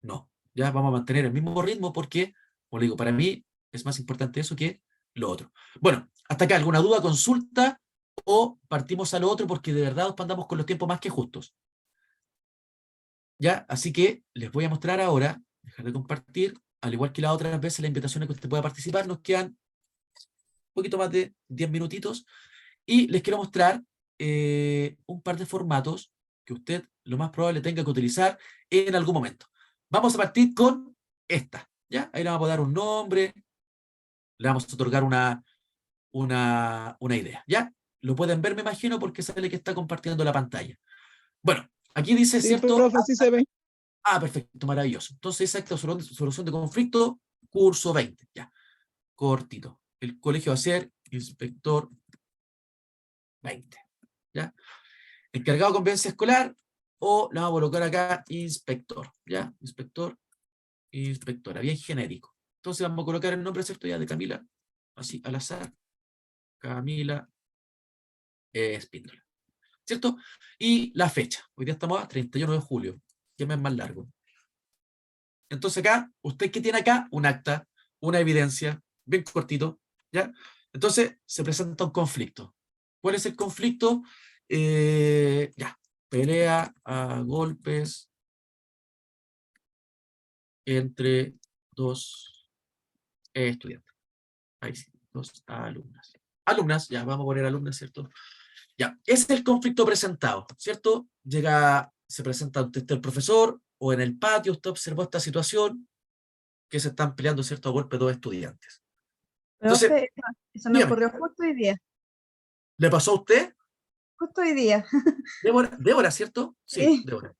no. Ya vamos a mantener el mismo ritmo porque, como le digo, para mí es más importante eso que lo otro. Bueno, hasta acá, ¿alguna duda, consulta? O partimos a lo otro porque de verdad andamos con los tiempos más que justos. ¿Ya? Así que les voy a mostrar ahora, dejar de compartir, al igual que las otras veces, la invitación a que usted pueda participar. Nos quedan un poquito más de 10 minutitos y les quiero mostrar un par de formatos que usted lo más probable tenga que utilizar en algún momento. Vamos a partir con esta, ¿ya? Ahí le vamos a dar un nombre, le vamos a otorgar una idea, ¿ya? Lo pueden ver, me imagino, porque sale que está compartiendo la pantalla. Bueno, aquí dice, Sí, ¿cierto? profe, sí se ve. Ah, perfecto, maravilloso. Entonces, exacto, solución de conflicto, curso 20, ya. Cortito. El colegio va a ser inspector 20, ¿ya? Encargado de convivencia escolar, o la vamos a colocar acá, inspector, ¿ya? Inspector, inspectora, bien genérico. Entonces vamos a colocar el nombre, ¿cierto? Ya de Camila, así, al azar. Camila Espíndola, ¿cierto? Y la fecha. Hoy día estamos a 31 de julio, que mes más largo. Entonces acá, ¿usted qué tiene acá? Un acta, una evidencia, bien cortito, ¿ya? Entonces se presenta un conflicto. ¿Cuál es el conflicto? Ya, pelea a golpes entre dos estudiantes. Ahí sí, dos alumnas. Alumnas, ya vamos a poner alumnas, ¿cierto? Ya, ese es el conflicto presentado, ¿cierto? Llega, se presenta ante el profesor o en el patio, usted observó esta situación que se están peleando, ¿cierto? A golpe dos estudiantes. Entonces, Profe, eso me dígame, ocurrió justo hoy día. ¿le pasó a usted? Justo hoy día. Débora, ¿cierto? Sí, Sí. Débora.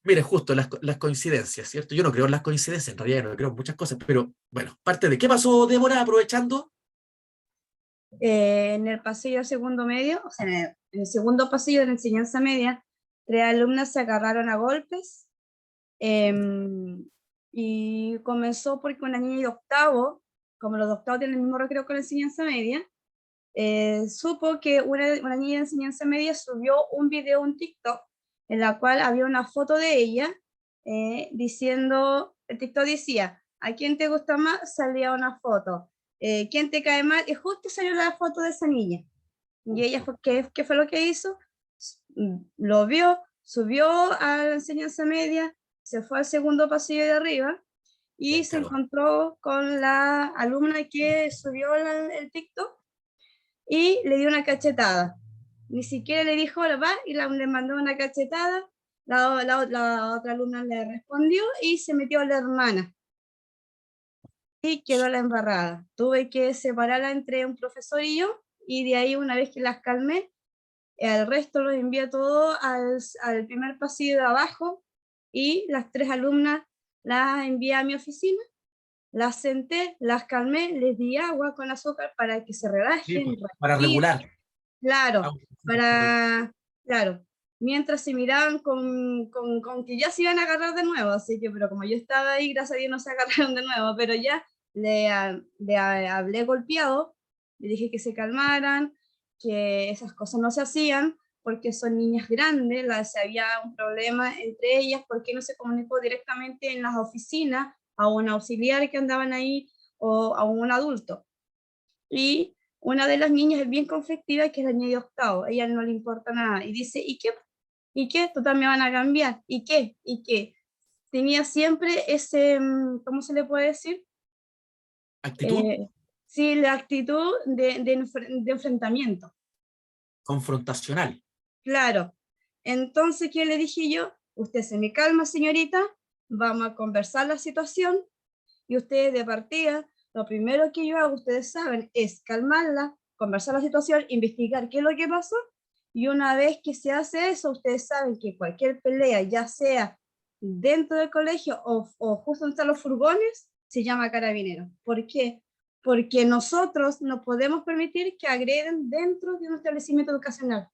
Mire, justo las coincidencias, ¿cierto? Yo no creo en las coincidencias, en realidad no creo en muchas cosas, pero bueno, parte de qué pasó, Débora, aprovechando. En el pasillo segundo medio, o sea, en el segundo pasillo de la enseñanza media, 3 alumnas se agarraron a golpes y comenzó porque una niña de octavo, como los de octavo tienen el mismo recreo con la enseñanza media, supo que una niña de enseñanza media subió un video, un TikTok, en la cual había una foto de ella diciendo, el TikTok decía, ¿a quién te gusta más? Salía una foto. ¿Quién te cae mal? Y justo salió la foto de esa niña. Y ella, ¿qué fue lo que hizo? Lo vio, subió a la enseñanza media, se fue al segundo pasillo de arriba y se encontró con la alumna que subió el TikTok y le dio una cachetada. Ni siquiera le dijo hola, va, y le mandó una cachetada La otra alumna le respondió y se metió la hermana. Y quedó la embarrada. Tuve que separarla entre un profesor y yo, y de ahí, una vez que las calmé, al resto los envié todo al primer pasillo de abajo, y las 3 alumnas las envié a mi oficina, las senté, las calmé, les di agua con azúcar para que se Sí, relajen, pues, para respiren. regular. Claro, Correcto. claro, mientras se miraban con que ya se iban a agarrar de nuevo, así que, pero como yo estaba ahí, gracias a Dios no se agarraron de nuevo, pero ya hablé golpeado, le dije que se calmaran, que esas cosas no se hacían, porque son niñas grandes, si había un problema entre ellas, ¿por qué no se comunicó directamente en las oficinas a un auxiliar que andaban ahí o a un adulto? Y una de las niñas es bien conflictiva, que es la niña de octavo, a ella no le importa nada, y dice, ¿y qué? ¿Y qué? Total me van a cambiar, ¿y qué? ¿Y qué? Tenía siempre ese, ¿cómo se le puede decir? Actitud Sí, la actitud de enfrentamiento, confrontacional. claro. Entonces, ¿qué le dije yo? Usted se me calma, señorita, vamos a conversar la situación, y ustedes de partida, lo primero que yo hago, ustedes saben, es calmarla, conversar la situación, investigar qué es lo que pasó, y una vez que se hace eso, ustedes saben que cualquier pelea, ya sea dentro del colegio o justo donde están los furgones, se llama carabinero. ¿Por qué? Porque nosotros no podemos permitir que agreden dentro de un establecimiento educacional.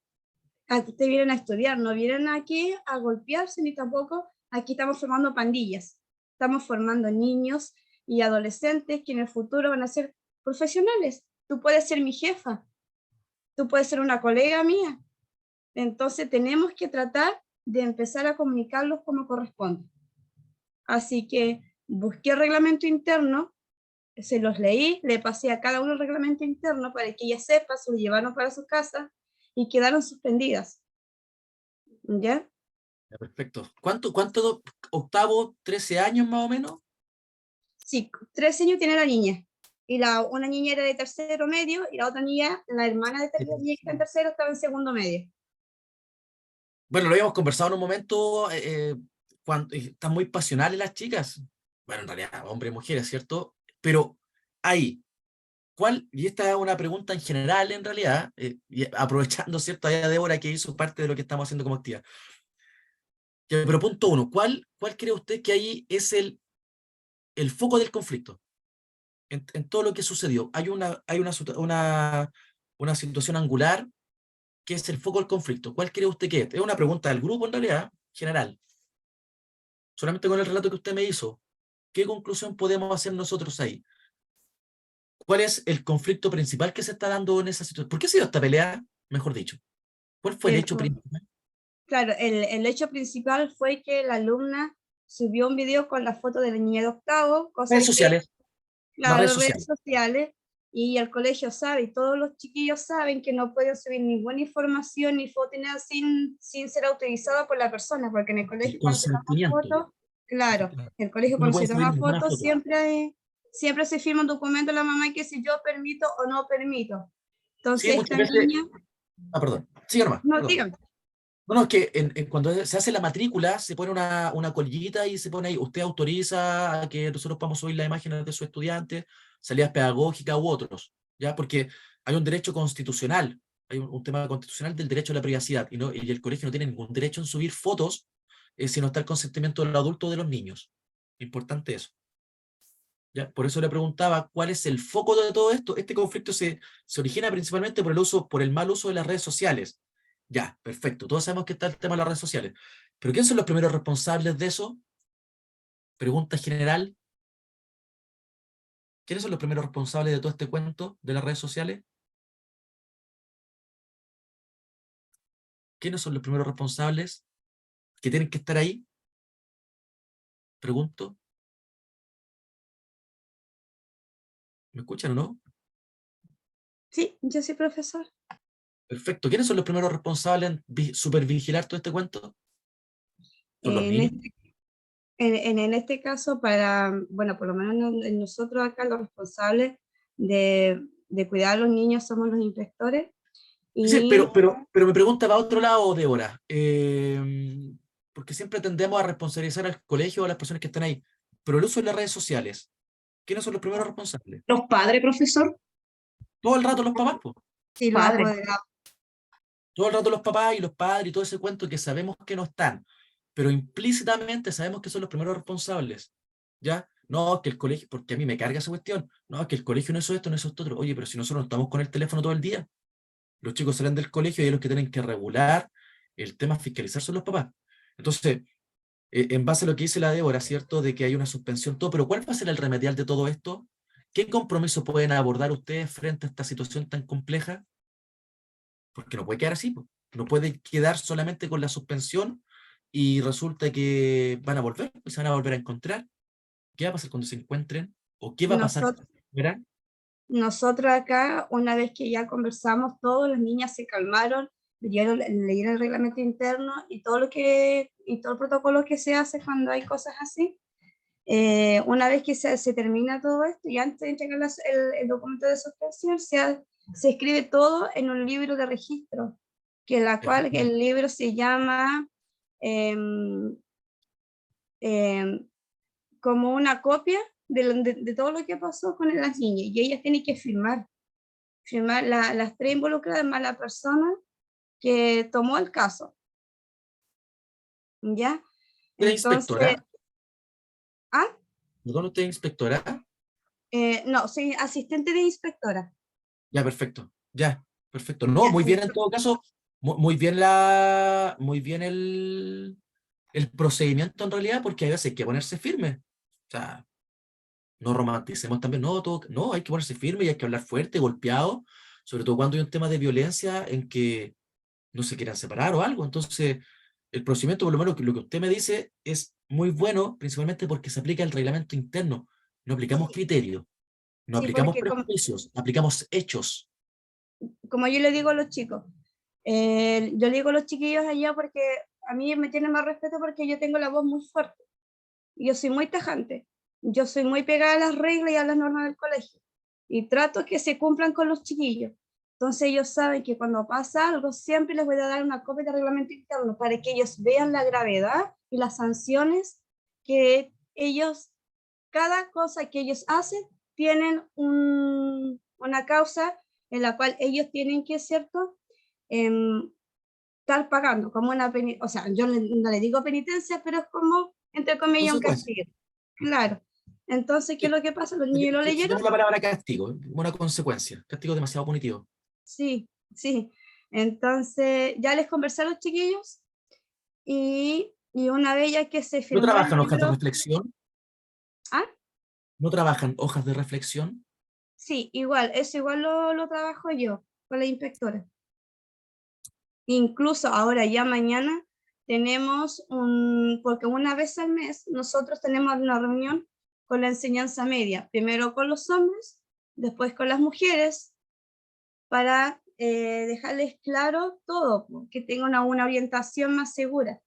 Ustedes vienen a estudiar, no vienen aquí a golpearse, ni tampoco aquí estamos formando pandillas. Estamos formando niños y adolescentes que en el futuro van a ser profesionales. Tú puedes ser mi jefa, tú puedes ser una colega mía. Entonces tenemos que tratar de empezar a comunicarlos como corresponde. Así que busqué el reglamento interno, se los leí, le pasé a cada uno el reglamento interno para que ella sepa, se lo llevaron para su casa y quedaron suspendidas. ¿Ya? Ya, perfecto. ¿Cuánto octavo, 13 años más o menos? Sí, 13 años tiene la niña. Y una niña era de tercero medio, y la otra niña, la hermana de la niña que está en tercero, estaba en segundo medio. Bueno, lo habíamos conversado en un momento, cuando están muy pasionales las chicas. Bueno, en realidad, hombres y mujeres, ¿cierto? Pero ahí, y esta es una pregunta en general, en realidad, y aprovechando, ¿cierto? A Débora que hizo parte de lo que estamos haciendo como actividad. Pero punto uno, ¿cuál cree usted que ahí es el foco del conflicto? En todo lo que sucedió. Hay una situación angular que es el foco del conflicto. ¿Cuál cree usted que es? Es una pregunta del grupo, en realidad, general. Solamente con el relato que usted me hizo, ¿qué conclusión podemos hacer nosotros ahí? ¿Cuál es el conflicto principal que se está dando en esa situación? ¿Por qué se dio esta pelea, mejor dicho? ¿Cuál fue el El, hecho principal? claro, el hecho principal fue que la alumna subió un video con la foto de la niña de octavo, cosa Redes de que, sociales, las redes claro, redes sociales. sociales, y el colegio sabe, y todos los chiquillos saben que no pueden subir ninguna información ni foto ni nada sin ser autorizada por la persona, porque en el El colegio cuando se toma consentimiento. fotos, claro, en el colegio No cuando pueden se subir toma ninguna fotos foto. siempre se firma un documento a la mamá que si yo permito o no permito. Sí, Entonces muchas esta veces. niña, Ah, perdón. Sigue nomás, no, perdón. dígame. No, no, es que cuando se hace la matrícula, se pone una colillita y se pone ahí, usted autoriza a que nosotros podamos subir las imágenes de sus estudiantes, salidas pedagógicas u otros, ¿ya? Porque hay un derecho constitucional, hay un tema constitucional del derecho a la privacidad, y el colegio no tiene ningún derecho en subir fotos si no está el consentimiento del adulto o de los niños. Importante eso. ¿Ya? Por eso le preguntaba cuál es el foco de todo esto. Este conflicto se origina principalmente por el mal uso de las redes sociales. Ya, perfecto. Todos sabemos que está el tema de las redes sociales. Pero ¿quién son los primeros responsables de eso? Pregunta general. ¿Quiénes son los primeros responsables de todo este cuento de las redes sociales? ¿Quiénes son los primeros responsables que tienen que estar ahí? Pregunto. ¿Me escuchan o no? Sí, yo soy profesor. Perfecto. ¿Quiénes son los primeros responsables en supervigilar todo este cuento? ¿Son los En niños? este, en este caso, bueno, por lo menos nosotros acá los responsables de cuidar a los niños somos los inspectores, Sí, y pero me pregunta para otro lado, Débora. porque siempre tendemos a responsabilizar al colegio o a las personas que están ahí. Pero el uso de las redes sociales, ¿quiénes son los primeros responsables? Los padres, profesor. Todo el rato los papás, po. Sí, los Padre. apoderados. Todo el rato los papás y los padres y todo ese cuento que sabemos que no están, pero implícitamente sabemos que son los primeros responsables, ¿ya? No, que el colegio, porque a mí me carga esa cuestión, no, que el colegio no hizo esto, no hizo esto otro. Oye, pero si nosotros no estamos con el teléfono todo el día, los chicos salen del colegio y los que tienen que regular el tema fiscalizar son los papás. Entonces, en base a lo que dice la Débora, ¿cierto? De que hay una suspensión, todo, pero ¿cuál va a ser el remedial de todo esto? ¿Qué compromiso pueden abordar ustedes frente a esta situación tan compleja? Porque no puede quedar así, po. No puede quedar solamente con la suspensión y resulta que van a volver, pues se van a volver a encontrar. ¿Qué va a pasar cuando se encuentren? ¿O qué va a pasar Nosotros, cuando se encuentren? nosotros acá, una vez que ya conversamos todos, las niñas se calmaron, leyeron el reglamento interno y y todo el protocolo que se hace cuando hay cosas así. Una vez que se termina todo esto y antes de entregar el documento de suspensión, se escribe todo en un libro de registro, que el libro se llama em, em, como una copia de todo lo que pasó con las niñas, y ellas tienen que firmar las tres involucradas más la persona que tomó el caso, ¿ya? ¿Usted es Entonces, inspectora? ¿ah? ¿Perdón, usted es inspectora? No, soy asistente de inspectora. Ya, perfecto. Ya, perfecto. No, Ya, muy bien en todo caso, muy bien muy bien el procedimiento en realidad, porque a veces hay que ponerse firme. O sea, no romanticemos también, no, todo, no, hay que ponerse firme y hay que hablar fuerte, golpeado, sobre todo cuando hay un tema de violencia en que no se quieran separar o algo. Entonces, el procedimiento, por lo menos lo que usted me dice, es muy bueno, principalmente porque se aplica el reglamento interno. No aplicamos criterios, no sí, aplicamos porque prejuicios, aplicamos hechos. como yo le digo a los chicos, yo le digo a los chiquillos allá porque a mí me tienen más respeto porque yo tengo la voz muy fuerte. Yo soy muy tajante. Yo soy muy pegada a las reglas y a las normas del colegio. Y trato que se cumplan con los chiquillos. Entonces ellos saben que cuando pasa algo, siempre les voy a dar una copia de reglamento interno para que ellos vean la gravedad y las sanciones que ellos, cada cosa que ellos hacen, tienen una causa en la cual ellos tienen que, ¿cierto? Estar pagando, como una penitencia, o sea, yo no le digo penitencia, pero es como, entre comillas, un Consecuencias. castigo. Claro. Entonces, ¿qué es Sí, lo que pasa? Los niños lo leyeron. tenemos la palabra castigo, una consecuencia. Castigo demasiado punitivo. Sí, sí. Entonces, ya les conversé a los chiquillos y una vez ya que se ¿No firmó el trabajan hojas de libro, reflexión? ah, ¿No trabajan hojas de reflexión? sí, igual, eso igual lo trabajo yo con la inspectora. Incluso ahora ya mañana tenemos porque una vez al mes nosotros tenemos una reunión con la enseñanza media, primero con los hombres, después con las mujeres, para dejarles claro todo, que tengan una orientación más segura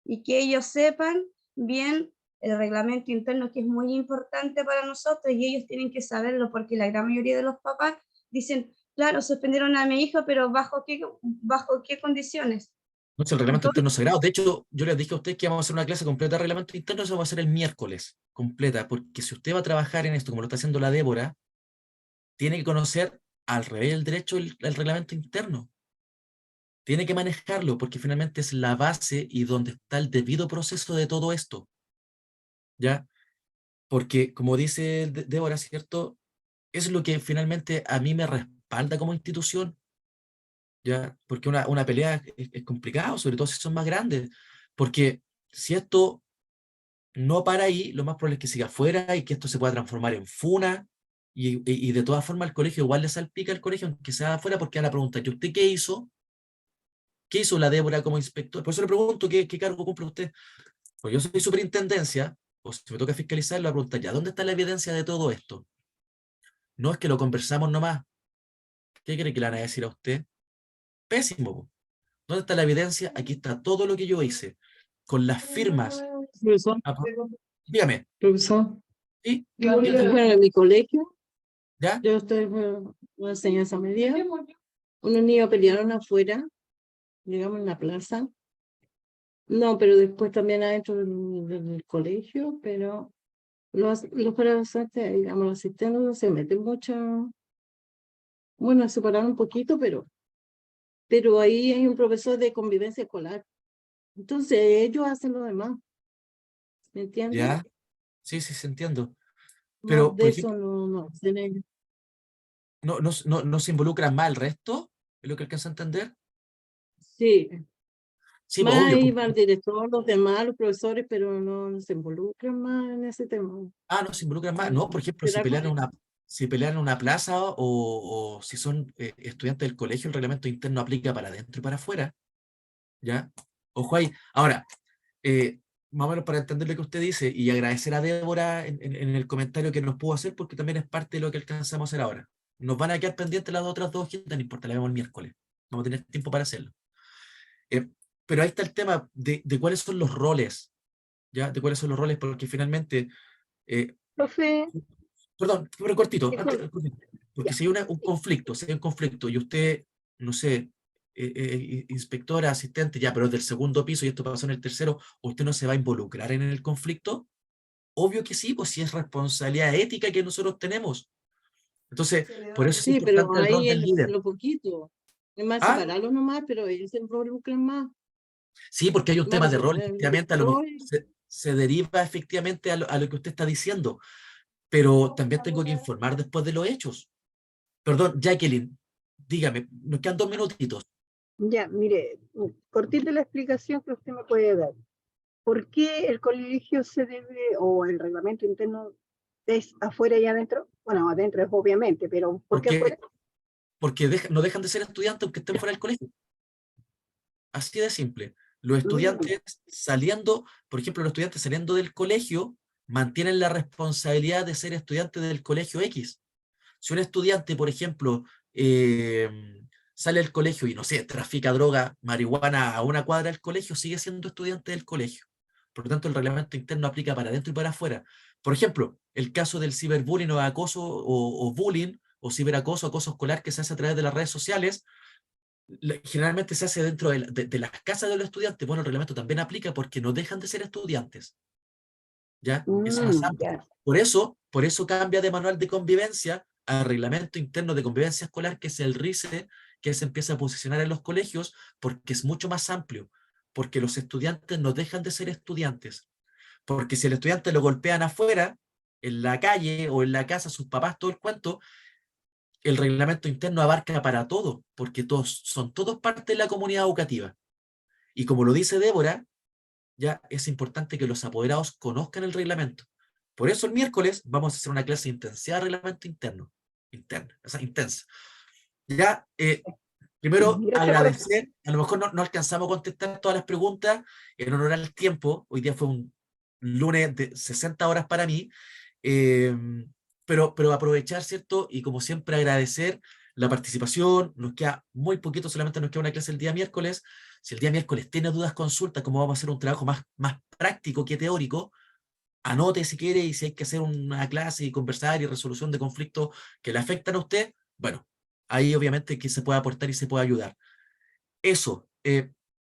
y que ellos sepan bien el reglamento interno, que es muy importante para nosotros, y ellos tienen que saberlo porque la gran mayoría de los papás dicen, claro, suspendieron a mi hijo, pero bajo qué condiciones? No es el reglamento Entonces, interno sagrado. De hecho, yo les dije a ustedes que vamos a hacer una clase completa de reglamento interno, eso va a ser el miércoles, completa, porque si usted va a trabajar en esto, como lo está haciendo la Débora, tiene que conocer al revés del derecho el reglamento interno. Tiene que manejarlo, porque finalmente es la base y donde está el debido proceso de todo esto, ¿ya? Porque, como dice Débora, ¿cierto? Es lo que finalmente a mí me respalda como institución, ¿ya? Porque una pelea es complicado, sobre todo si son más grandes, porque si esto no para ahí, lo más probable es que siga afuera y que esto se pueda transformar en funa, y de todas formas el colegio igual le salpica al colegio, aunque sea afuera, porque a la pregunta, ¿y usted qué hizo? ¿Qué hizo la Débora como inspector? Por eso le pregunto, ¿qué cargo cumple usted? Pues yo soy superintendencia, o si me toca fiscalizar, la pregunta, ¿ya dónde está la evidencia de todo esto? No es que lo conversamos nomás. ¿Qué cree que le van a decir a usted? Pésimo, po. ¿Dónde está la evidencia? Aquí está todo lo que yo hice, con las firmas. Profesor, Dígame, profesor. ¿sí? Bueno, en mi colegio, ¿Ya? yo estoy en una enseñanza media. Unos niños pelearon afuera, llegamos en la plaza, No, pero después también adentro del colegio, pero los profesores, digamos, los asistentes no se meten mucho, bueno, separaron un poquito, pero ahí hay un profesor de convivencia escolar. Entonces ellos hacen lo demás, ¿me entiendes? ¿Ya? Sí, sí, sí, entiendo. Más Pero, de por eso ejemplo, no hacen ellos. ¿no se involucran más el resto? ¿Es lo que alcanza a entender? Sí, Sí, pues más obvio. iba el director, los demás, los profesores, pero no se involucran más en ese tema. No se involucran más. No, por Mm, ejemplo, si pelean en pedagógico. una plaza o si son estudiantes del colegio, el reglamento interno aplica para adentro y para afuera. ¿Ya? Ojo ahí. Ahora, eh, más o menos para entender lo que usted dice y agradecer a Débora en el comentario que nos pudo hacer, porque también es parte de lo que alcanzamos a hacer ahora. Nos van a quedar pendientes las otras dos hojitas, no importa, la vemos el miércoles. Vamos a tener tiempo para hacerlo. Eh, pero ahí está el tema de cuáles son los roles, ¿ya? De cuáles son los roles, porque finalmente, eh, Profe, perdón, pero cortito, disculpe. porque Ya. si hay si hay un conflicto y usted, no sé, inspectora, asistente, ya, pero es del segundo piso y esto pasó en el tercero, ¿usted no se va a involucrar en el conflicto? Obvio que sí, pues si es responsabilidad ética que nosotros tenemos. Entonces, por eso es Sí, pero importante el rol ahí del líder. lo poquito. Es más Ah, separarlos nomás, pero ellos se involucran más. sí, porque hay un Más tema lo de que rol, pone el efectivamente, a lo mejor director. se deriva efectivamente a lo que usted está diciendo, pero también tengo que informar después de los hechos. Perdón, Jacqueline, dígame, nos quedan 2 minutitos. Ya, mire, cortita la explicación que usted me puede dar. ¿Por qué el colegio se debe, o el reglamento interno es afuera y adentro? Bueno, adentro es obviamente, pero ¿por qué afuera? Porque no dejan de ser estudiantes aunque estén fuera del colegio. Así de simple. Los Mm, estudiantes saliendo, por ejemplo, los estudiantes saliendo del colegio mantienen la responsabilidad de ser estudiantes del colegio X. Si un estudiante, por ejemplo, sale del colegio y, no sé, trafica droga, marihuana a una cuadra del colegio, sigue siendo estudiante del colegio. Por lo tanto, el reglamento interno aplica para adentro y para afuera. Por ejemplo, el caso del ciberbullying o acoso o bullying o ciberacoso, acoso escolar que se hace a través de las redes sociales, generalmente se hace dentro de las casas de los estudiantes. Bueno, el reglamento también aplica porque no dejan de ser estudiantes. ¿Ya? Es más amplio. ya. Por eso cambia de manual de convivencia a reglamento interno de convivencia escolar, que es el RICE, que se empieza a posicionar en los colegios, porque es mucho más amplio, porque los estudiantes no dejan de ser estudiantes. Porque si el estudiante lo golpean afuera, en la calle o en la casa, sus papás, todo el cuento, el reglamento interno abarca para todo, porque son todos parte de la comunidad educativa. Y como lo dice Débora, ya es importante que los apoderados conozcan el reglamento. Por eso el miércoles vamos a hacer una clase intensiva de reglamento interna, o sea, intensa. Ya, primero Gracias, profe. agradecer, a lo mejor no alcanzamos a contestar todas las preguntas en honor al tiempo, hoy día fue un lunes de 60 horas para mí, eh, pero aprovechar, ¿cierto? Y como siempre agradecer la participación, nos queda muy poquito, solamente nos queda una clase el día miércoles. Si el día miércoles tiene dudas, consulta, como vamos a hacer un trabajo más práctico que teórico, anote si quiere y si hay que hacer una clase y conversar y resolución de conflictos que le afectan a usted, bueno, ahí obviamente que se puede aportar y se puede ayudar. Eso,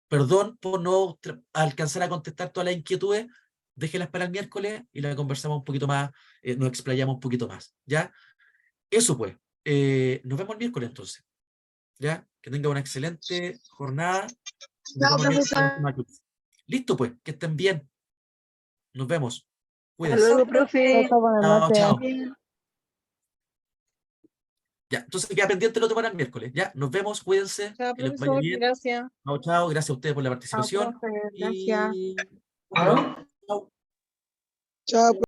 perdón por no alcanzar a contestar todas las inquietudes, déjelas para el miércoles y la conversamos un poquito más, nos explayamos un poquito más, ¿ya? Eso pues, nos vemos el miércoles entonces, ¿ya? Que tenga una excelente jornada. Nos Chao, vemos el miércoles en la profesor. última clase. Listo pues, que estén bien. Nos vemos. Hasta Cuídense. luego, profe. Profesor, buenas Chao, noches. chao. Ya, entonces queda pendiente lo para el miércoles. Ya, nos vemos, cuídense, Chao, que les vaya profesor, bien. gracias. Chao, chao. Gracias a ustedes por la Chao, participación. profe. Gracias. Y chao. Chao.